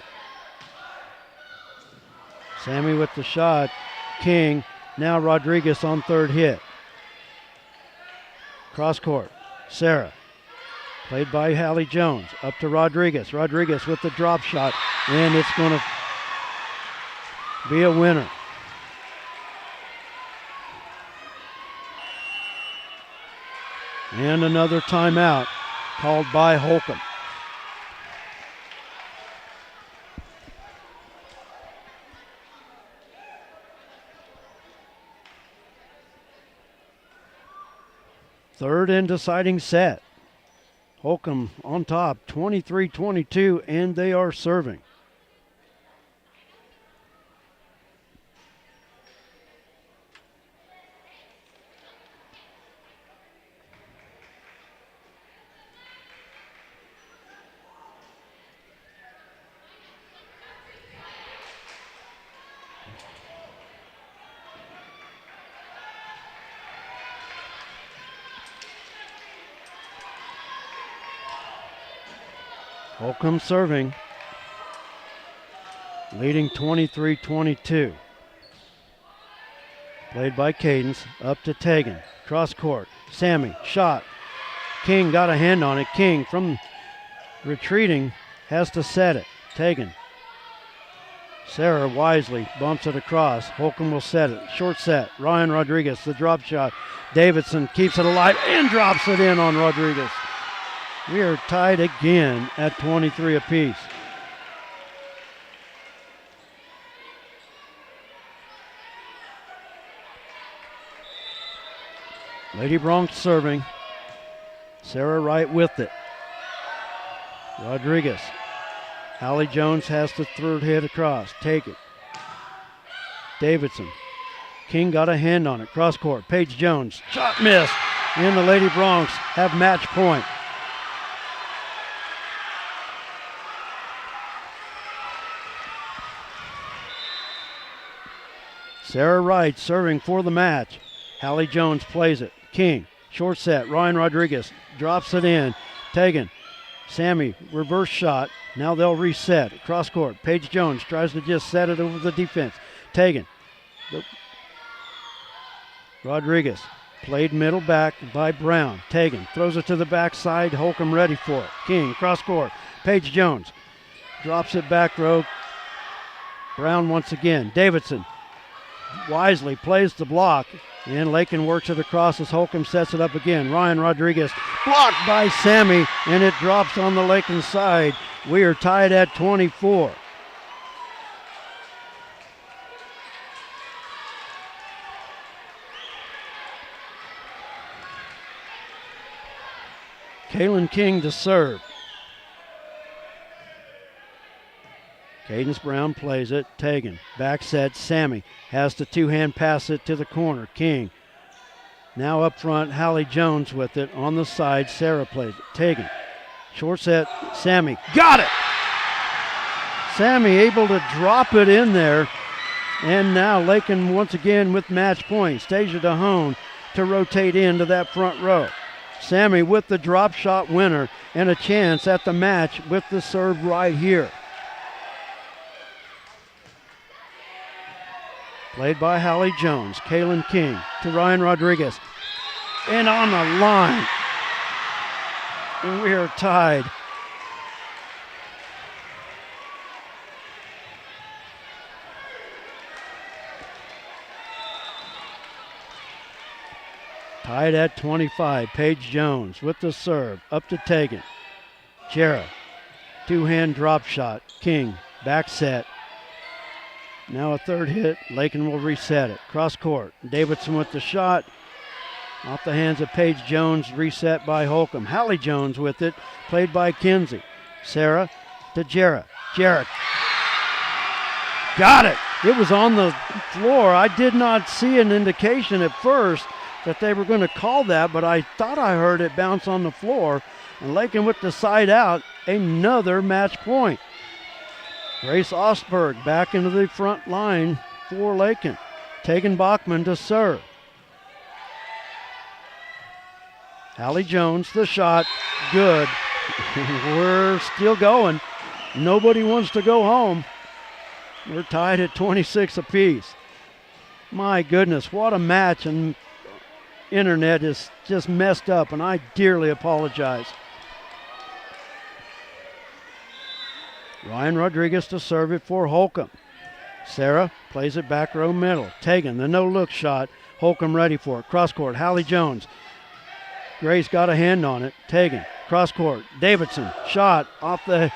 Sammy with the shot. King, now Rodriguez on third hit. Cross-court, Sarah. Played by Hallie Jones. Up to Rodriguez. Rodriguez with the drop shot. And it's going to be a winner. And another timeout called by Holcomb. Third and deciding set. Holcomb on top, 23-22, and they are serving. Holcomb serving, leading 23-22. Played by Cadence, up to Tegan, cross court, Sammy, shot. King got a hand on it. King from retreating has to set it. Tegan. Sarah wisely bumps it across. Holcomb will set it. Short set. Ryan Rodriguez, the drop shot. Davidson keeps it alive and drops it in on Rodriguez. We are tied again at 23 apiece. Lady Bronx serving. Sarah Wright with it. Rodriguez. Hallie Jones has the third hit across. Take it. Davidson. King got a hand on it. Cross court. Paige Jones. Shot missed. And the Lady Bronx have match point. Sarah Wright serving for the match. Hallie Jones plays it. King, short set. Ryan Rodriguez drops it in. Tegan, Sammy, reverse shot. Now they'll reset. Cross court. Paige Jones tries to just set it over the defense. Tegan. Rodriguez played middle back by Brown. Tegan throws it to the backside. Holcomb ready for it. King, cross court. Paige Jones drops it back row. Brown once again. Davidson wisely plays the block, and Lakin works it across as Holcomb sets it up again. Ryan Rodriguez blocked by Sammy, and it drops on the Lakin side. We are tied at 24. Kaylin King to serve. Cadence Brown plays it. Tegan, back set. Sammy has to two-hand pass it to the corner. King. Now up front, Hallie Jones with it. On the side, Sarah plays it. Tegan. Short set. Sammy. Got it! Sammy able to drop it in there. And now Lakin once again with match points. Stasia DeHone to rotate into that front row. Sammy with the drop shot winner and a chance at the match with the serve right here. Played by Hallie Jones. Kaylin King to Ryan Rodriguez. And on the line. And we are tied. Tied at 25. Paige Jones with the serve. Up to Tegan. Jera. Two-hand drop shot. King. Back set. Now a third hit. Lakin will reset it. Cross court. Davidson with the shot. Off the hands of Paige Jones. Reset by Holcomb. Hallie Jones with it. Played by Kinsey. Sarah to Jarrett. Jarrett got it. It was on the floor. I did not see an indication at first that they were going to call that, but I thought I heard it bounce on the floor. And Lakin with the side out, another match point. Grace Osberg back into the front line for Lakin. Tegan Bachman to serve. Hallie Jones, the shot, good. We're still going. Nobody wants to go home. We're tied at 26 apiece. My goodness, what a match, and internet is just messed up, and I dearly apologize. Ryan Rodriguez to serve it for Holcomb. Sarah plays it back row middle. Tegan, the no-look shot. Holcomb ready for it. Cross court, Hallie Jones. Grace got a hand on it. Tegan, cross court. Davidson, shot off the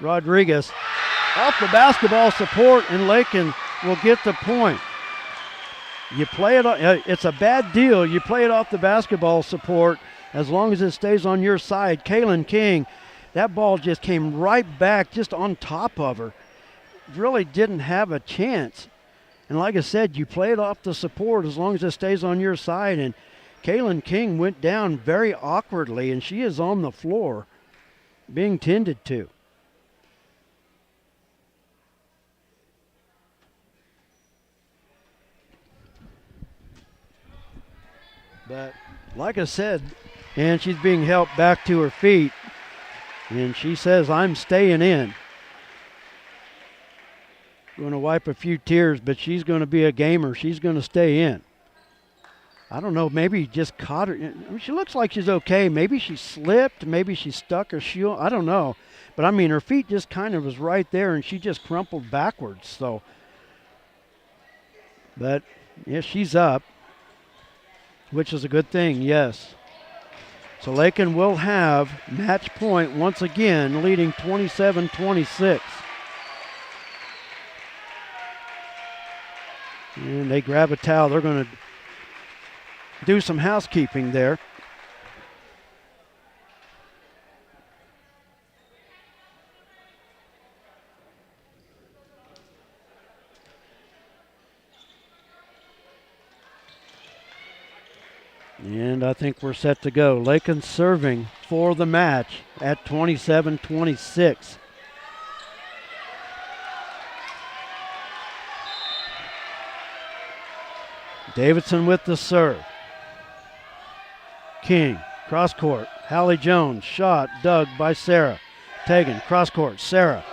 Rodriguez. Off the basketball support, and Lakin will get the point. You play it, it's a bad deal. You play it off the basketball support as long as it stays on your side. Kaylin King, that ball just came right back just on top of her. Really didn't have a chance. And like I said, you play it off the support as long as it stays on your side. And Kaylin King went down very awkwardly, and she is on the floor being tended to. But like I said, and she's being helped back to her feet, and she says, I'm staying in. Going to wipe a few tears, but she's going to be a gamer. She's going to stay in. I don't know, maybe he just caught her. I mean, she looks like she's okay. Maybe she slipped. Maybe she stuck her shoe. I don't know. But, I mean, her feet just kind of was right there, and she just crumpled backwards. So, but, yeah, she's up, which is a good thing, yes. So Lakin will have match point once again, leading 27-26. And they grab a towel. They're going to do some housekeeping there. And I think we're set to go. Lakin serving for the match at 27-26. Davidson with the serve. King, cross court. Hallie Jones, shot, dug by Sarah. Tegan, cross court, Sarah.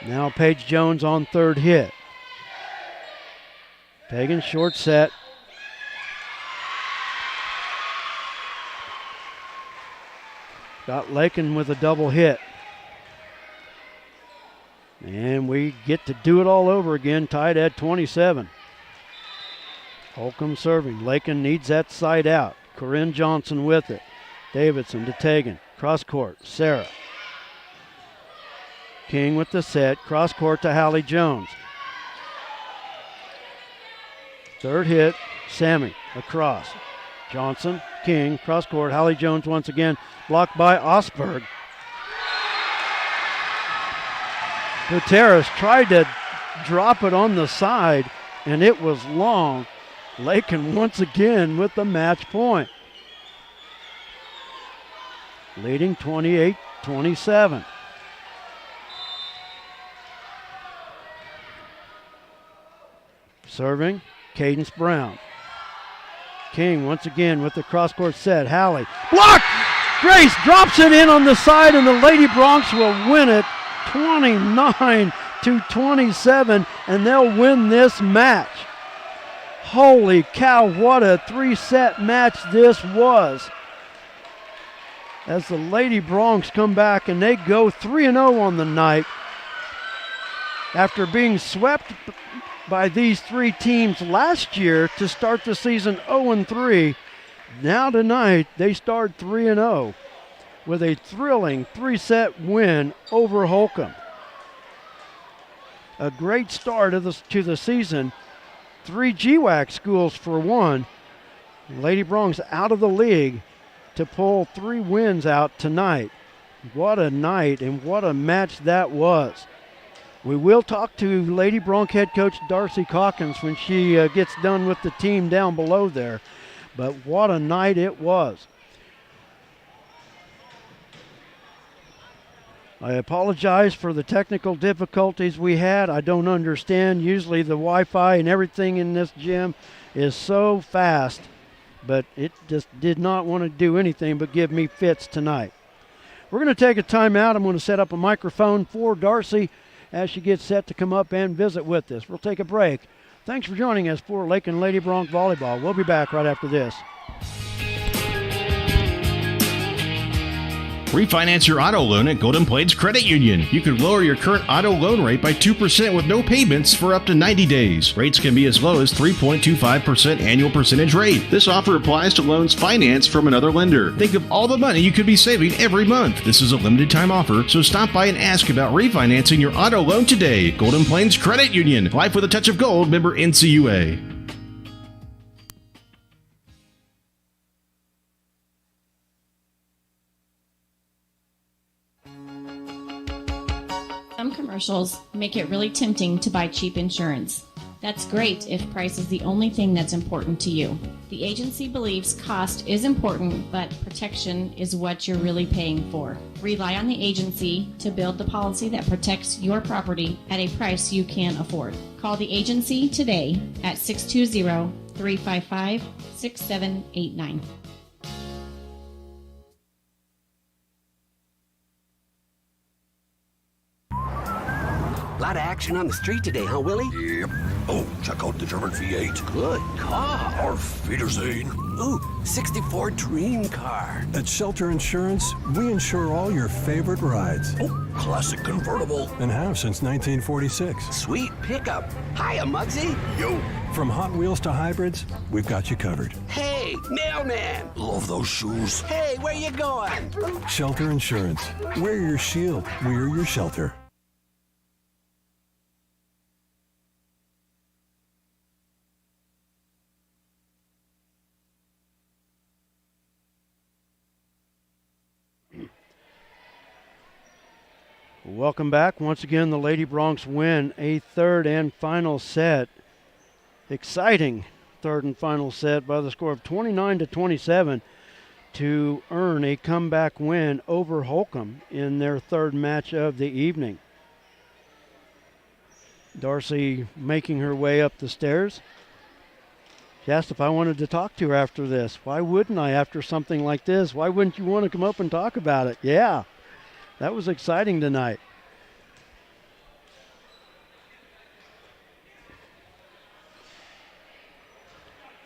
Now Paige Jones on third hit. Tegan, short set. Got Lakin with a double hit. And we get to do it all over again, tied at 27. Holcomb serving. Lakin needs that side out. Corinne Johnson with it. Davidson to Tegan. Cross court, Sarah. King with the set. Cross court to Hallie Jones. Third hit, Sammy across. Johnson, King, cross court. Hallie Jones once again, blocked by Osberg. Gutierrez tried to drop it on the side, and it was long. Lakin once again with the match point. Leading 28-27. Serving, Cadence Brown. King once again with the cross-court set. Hallie, blocked! Grace drops it in on the side, and the Lady Bronx will win it 29-27, and they'll win this match. Holy cow, what a three-set match this was. As the Lady Bronx come back, and they go 3-0 on the night after being swept by these three teams last year to start the season 0-3. Now tonight, they start 3-0 with a thrilling three-set win over Holcomb. A great start to the season. 3 GWAC schools for one. Lady Bronx out of the league to pull 3 wins out tonight. What a night and what a match that was. We will talk to Lady Bronc head coach Darcy Calkins when she gets done with the team down below there. But what a night it was. I apologize for the technical difficulties we had. I don't understand. Usually the Wi-Fi and everything in this gym is so fast, but it just did not want to do anything but give me fits tonight. We're going to take a timeout. I'm going to set up a microphone for Darcy as she gets set to come up and visit with us. We'll take a break. Thanks for joining us for Lakin Lady Bronc Volleyball. We'll be back right after this. Refinance your auto loan at Golden Plains Credit Union. You could lower your current auto loan rate by 2% with no payments for up to 90 days. Rates can be as low as 3.25% annual percentage rate. This offer applies to loans financed from another lender. Think of all the money you could be saving every month. This is a limited time offer, so stop by and ask about refinancing your auto loan today. Golden Plains Credit Union. Life with a touch of gold. Member NCUA. Some commercials make it really tempting to buy cheap insurance. That's great if price is the only thing that's important to you. The agency believes cost is important, but protection is what you're really paying for. Rely on the agency to build the policy that protects your property at a price you can afford. Call the agency today at 620-355-6789. A lot of action on the street today, huh, Willie? Yep. Oh, check out the German V8. Good car. Auf Wiedersehen. Ooh, 64 dream car. At Shelter Insurance, we insure all your favorite rides. Oh, classic convertible. And have since 1946. Sweet pickup. Hiya, Muggsy. Yo. From Hot Wheels to hybrids, we've got you covered. Hey, mailman. Love those shoes. Hey, where you going? Shelter Insurance. We're your shield. We're your shelter. Welcome back. Once again, the Lady Broncs win a third and final set. Exciting third and final set by the score of 29-27 to earn a comeback win over Holcomb in their third match of the evening. Darcy making her way up the stairs. She asked if I wanted to talk to her after this. Why wouldn't I after something like this? Why wouldn't you want to come up and talk about it? Yeah. That was exciting tonight.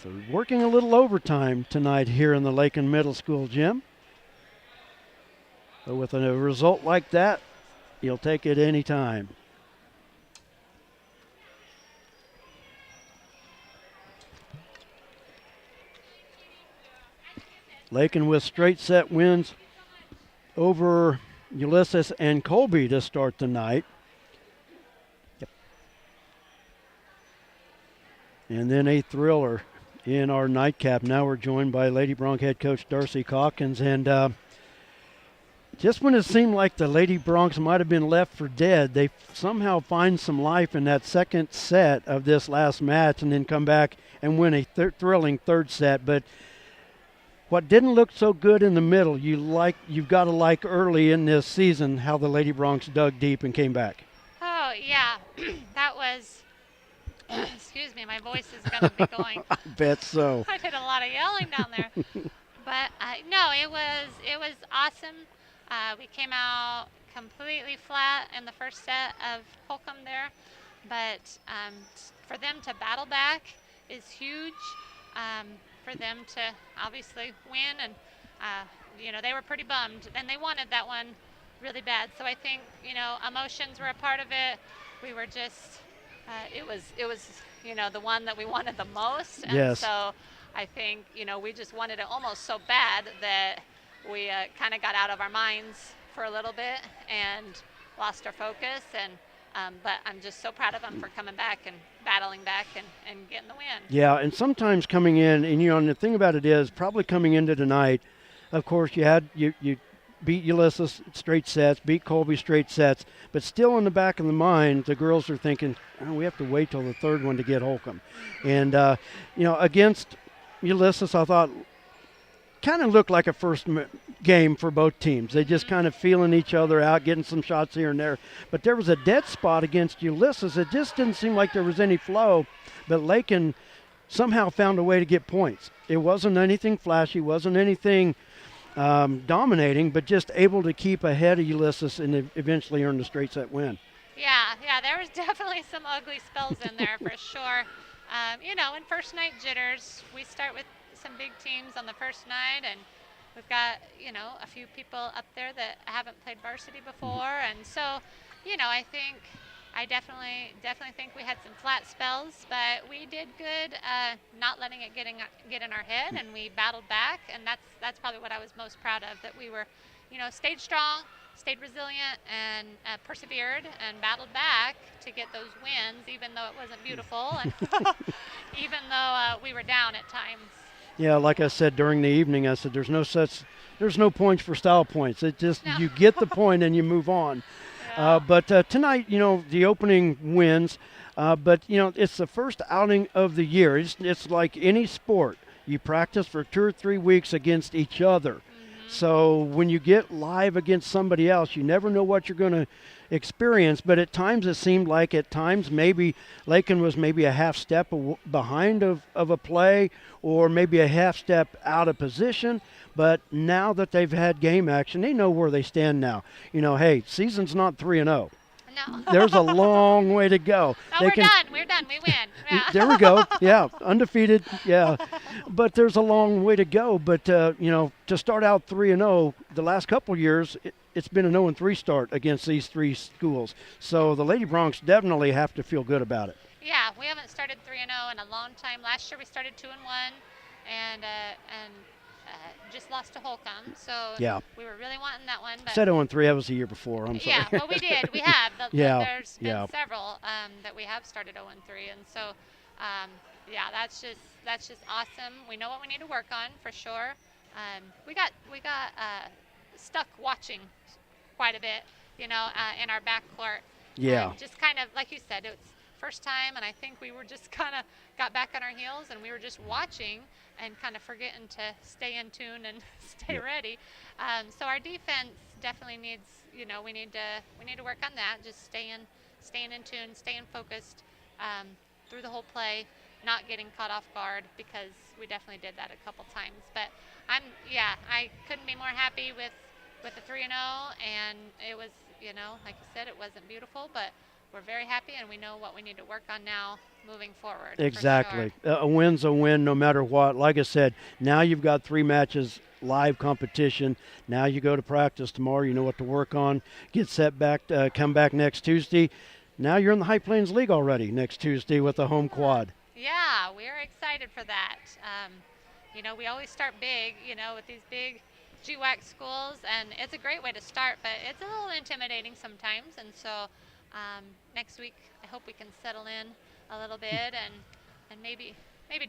So working a little overtime tonight here in the Lakin Middle School gym. But with a result like that, you'll take it any time. Lakin with straight set wins over Ulysses and Colby to start the night. Yep. And then a thriller in our nightcap. Now we're joined by Lady Bronc head coach Darcy Calkins. And just when it seemed like the Lady Broncs might have been left for dead, they somehow find some life in that second set of this last match and then come back and win a thrilling third set. But what didn't look so good in the middle, you've got to like early in this season how the Lady Broncs dug deep and came back. Oh, yeah. That was, excuse me, my voice is going to be going. I bet so. I did a lot of yelling down there. But, no, it was awesome. We came out completely flat in the first set of Holcomb there. But for them to battle back is huge. For them to obviously win, and they were pretty bummed, and they wanted that one really bad. So I think emotions were a part of it. We were just it was the one that we wanted the most, and yes. So I think we just wanted it almost so bad that we kind of got out of our minds for a little bit and lost our focus. And but I'm just so proud of them for coming back and battling back and getting the win. Yeah, and sometimes coming in, and the thing about it is probably coming into tonight, of course, you beat Ulysses straight sets, beat Colby straight sets, but still in the back of the mind, the girls are thinking, oh, we have to wait till the third one to get Holcomb. And, against Ulysses, I thought, kind of looked like a first game for both teams. They just kind of feeling each other out, getting some shots here and there. But there was a dead spot against Ulysses. It just didn't seem like there was any flow, but Lakin somehow found a way to get points. It wasn't anything flashy, wasn't anything dominating, but just able to keep ahead of Ulysses and eventually earn the straight set win. Yeah, there was definitely some ugly spells in there for sure. In first night jitters, we start with some big teams on the first night, and we've got, a few people up there that haven't played varsity before, and so, I definitely think we had some flat spells, but we did good not letting it get in our head, and we battled back, and that's probably what I was most proud of, that we were, stayed strong, stayed resilient, and persevered and battled back to get those wins, even though it wasn't beautiful, and even though we were down at times. Yeah, like I said during the evening, I said there's no points for style points. It just you get the point and you move on. Yeah. But tonight, the opening wins. But it's the first outing of the year. It's like any sport. You practice for 2 or 3 weeks against each other. So when you get live against somebody else, you never know what you're going to experience. But at times it seemed like maybe Lakin was maybe a half step behind of a play, or maybe a half step out of position. But now that they've had game action, they know where they stand now. Hey, season's not 3-0. No. There's a long way to go. No, we're done. We win. Yeah. There we go. Yeah, undefeated. Yeah, but there's a long way to go. But to start out 3-0, the last couple years, it's been an 0-3 start against these three schools. So the Lady Broncs definitely have to feel good about it. Yeah, we haven't started 3-0 in a long time. Last year we started 2-1, and just lost to Holcomb, so yeah. We were really wanting that one. But said 0-3, that was the year before. I'm sorry. Yeah, well, we did. We have. There's been several that we have started 0-3, and so that's just awesome. We know what we need to work on for sure. We got stuck watching quite a bit, in our backcourt. Yeah. Just kind of like you said, it's first time, and I think we were just kind of got back on our heels, and we were just watching and kind of forgetting to stay in tune and stay ready. So our defense definitely needs, we need to work on that. Just staying in tune, staying focused through the whole play, not getting caught off guard, because we definitely did that a couple times. But I couldn't be more happy with the 3-0, and it was, like you said, it wasn't beautiful, but we're very happy, and we know what we need to work on now moving forward. Exactly. Sure. A win's a win no matter what. Like I said, now you've got 3 matches, live competition. Now you go to practice tomorrow. You know what to work on. Get set back, come back next Tuesday. Now you're in the High Plains League already next Tuesday with the home quad. Yeah, we're excited for that. We always start big, with these big GWAC schools, and it's a great way to start, but it's a little intimidating sometimes, and so next week I hope we can settle in a little bit and maybe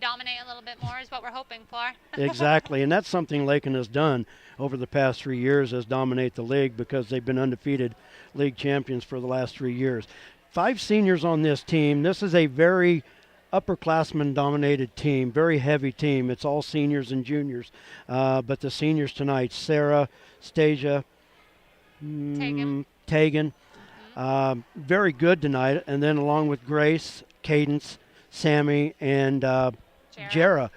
dominate a little bit more is what we're hoping for. Exactly, and that's something Lakin has done over the past 3 years, is dominate the league, because they've been undefeated league champions for the last 3 years. 5 seniors on this team. This is a very upperclassman dominated team, very heavy team. It's all seniors and juniors, but the seniors tonight: Sarah, Stasia, Tegan. Very good tonight, and then along with Grace, Cadence, Sammy, and Jara.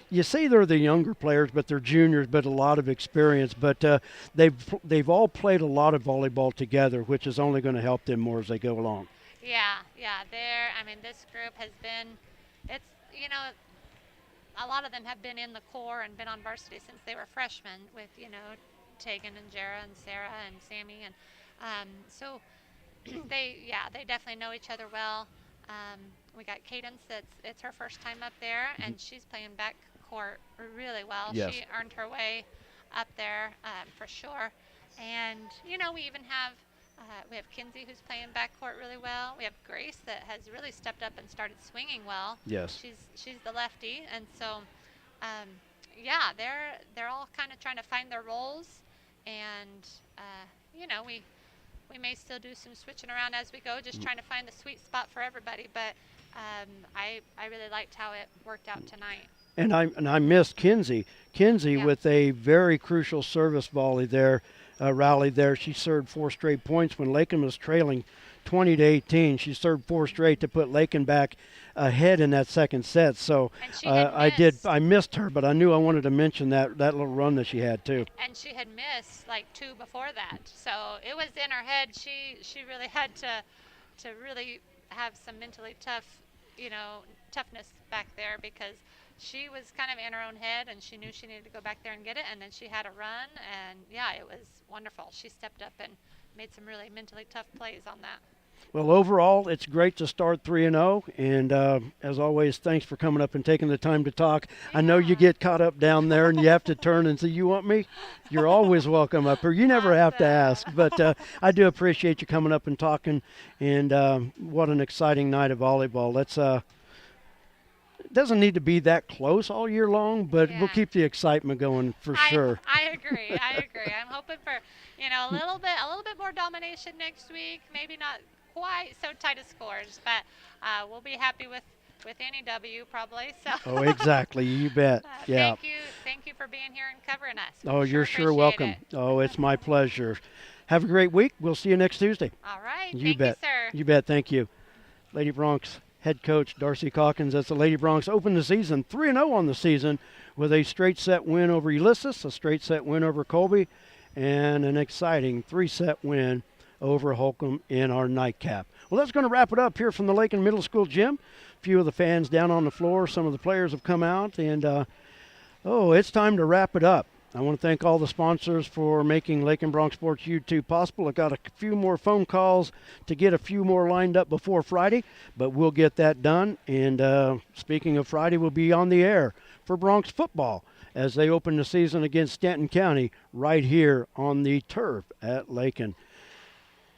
You say they're the younger players, but they're juniors, but a lot of experience. But they've all played a lot of volleyball together, which is only going to help them more as they go along. Yeah. This group has been, a lot of them have been in the core and been on varsity since they were freshmen with, Tegan and Jara and Sarah and Sammy, and so they definitely know each other well. We got Cadence, it's her first time up there, and she's playing back court really well. Yes. She earned her way up there for sure. And we even have we have Kinsey, who's playing backcourt really well. We have Grace, that has really stepped up and started swinging well. Yes. She's the lefty, and so yeah, they're all kind of trying to find their roles, and we may still do some switching around as we go, just trying to find the sweet spot for everybody. But I really liked how it worked out tonight. And I missed Kinsey. Kinsey with a very crucial service volley there, rally there. She served 4 straight points when Lakin was trailing 20-18. She served 4 straight to put Lakin back ahead in that second set. So I missed her, but I knew I wanted to mention that little run that she had too. And she had missed like 2 before that, so it was in her head. She really had to really have some mentally toughness back there, because she was kind of in her own head, and she knew she needed to go back there and get it, and then she had a run, and yeah, it was wonderful. She stepped up and made some really mentally tough plays on that. Well, overall, it's great to start 3-0, and as always, thanks for coming up and taking the time to talk. Yeah. I know you get caught up down there, and you have to turn and say, "You want me?" You're always welcome up here. You never have to ask, but I do appreciate you coming up and talking, and what an exciting night of volleyball. Let's it doesn't need to be that close all year long, but we'll keep the excitement going for sure. I agree. I'm hoping for a little bit more domination next week. Maybe not quite so tight of scores, but we'll be happy with any W probably. So. Oh, exactly. You bet. Yeah. Thank you for being here and covering us. Oh, you're sure welcome. Oh, it's my pleasure. Have a great week. We'll see you next Tuesday. All right. You bet. You, sir. You bet. Thank you. Lady Bronx head coach Darcy Calkins. That's the Lady Bronx opened the season 3-0 on the season with a straight set win over Ulysses, a straight set win over Colby, and an exciting 3-set win over Holcomb in our nightcap. Well, that's going to wrap it up here from the Lakin Middle School gym. A few of the fans down on the floor. Some of the players have come out, and it's time to wrap it up. I want to thank all the sponsors for making Lakin Bronx Sports YouTube possible. I got a few more phone calls to get a few more lined up before Friday, but we'll get that done. And speaking of Friday, we'll be on the air for Bronx football as they open the season against Stanton County right here on the turf at Lakin.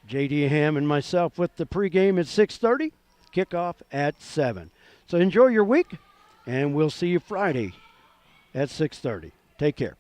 J.D. Ham and myself with the pregame at 6:30, kickoff at 7. So enjoy your week, and we'll see you Friday at 6:30. Take care.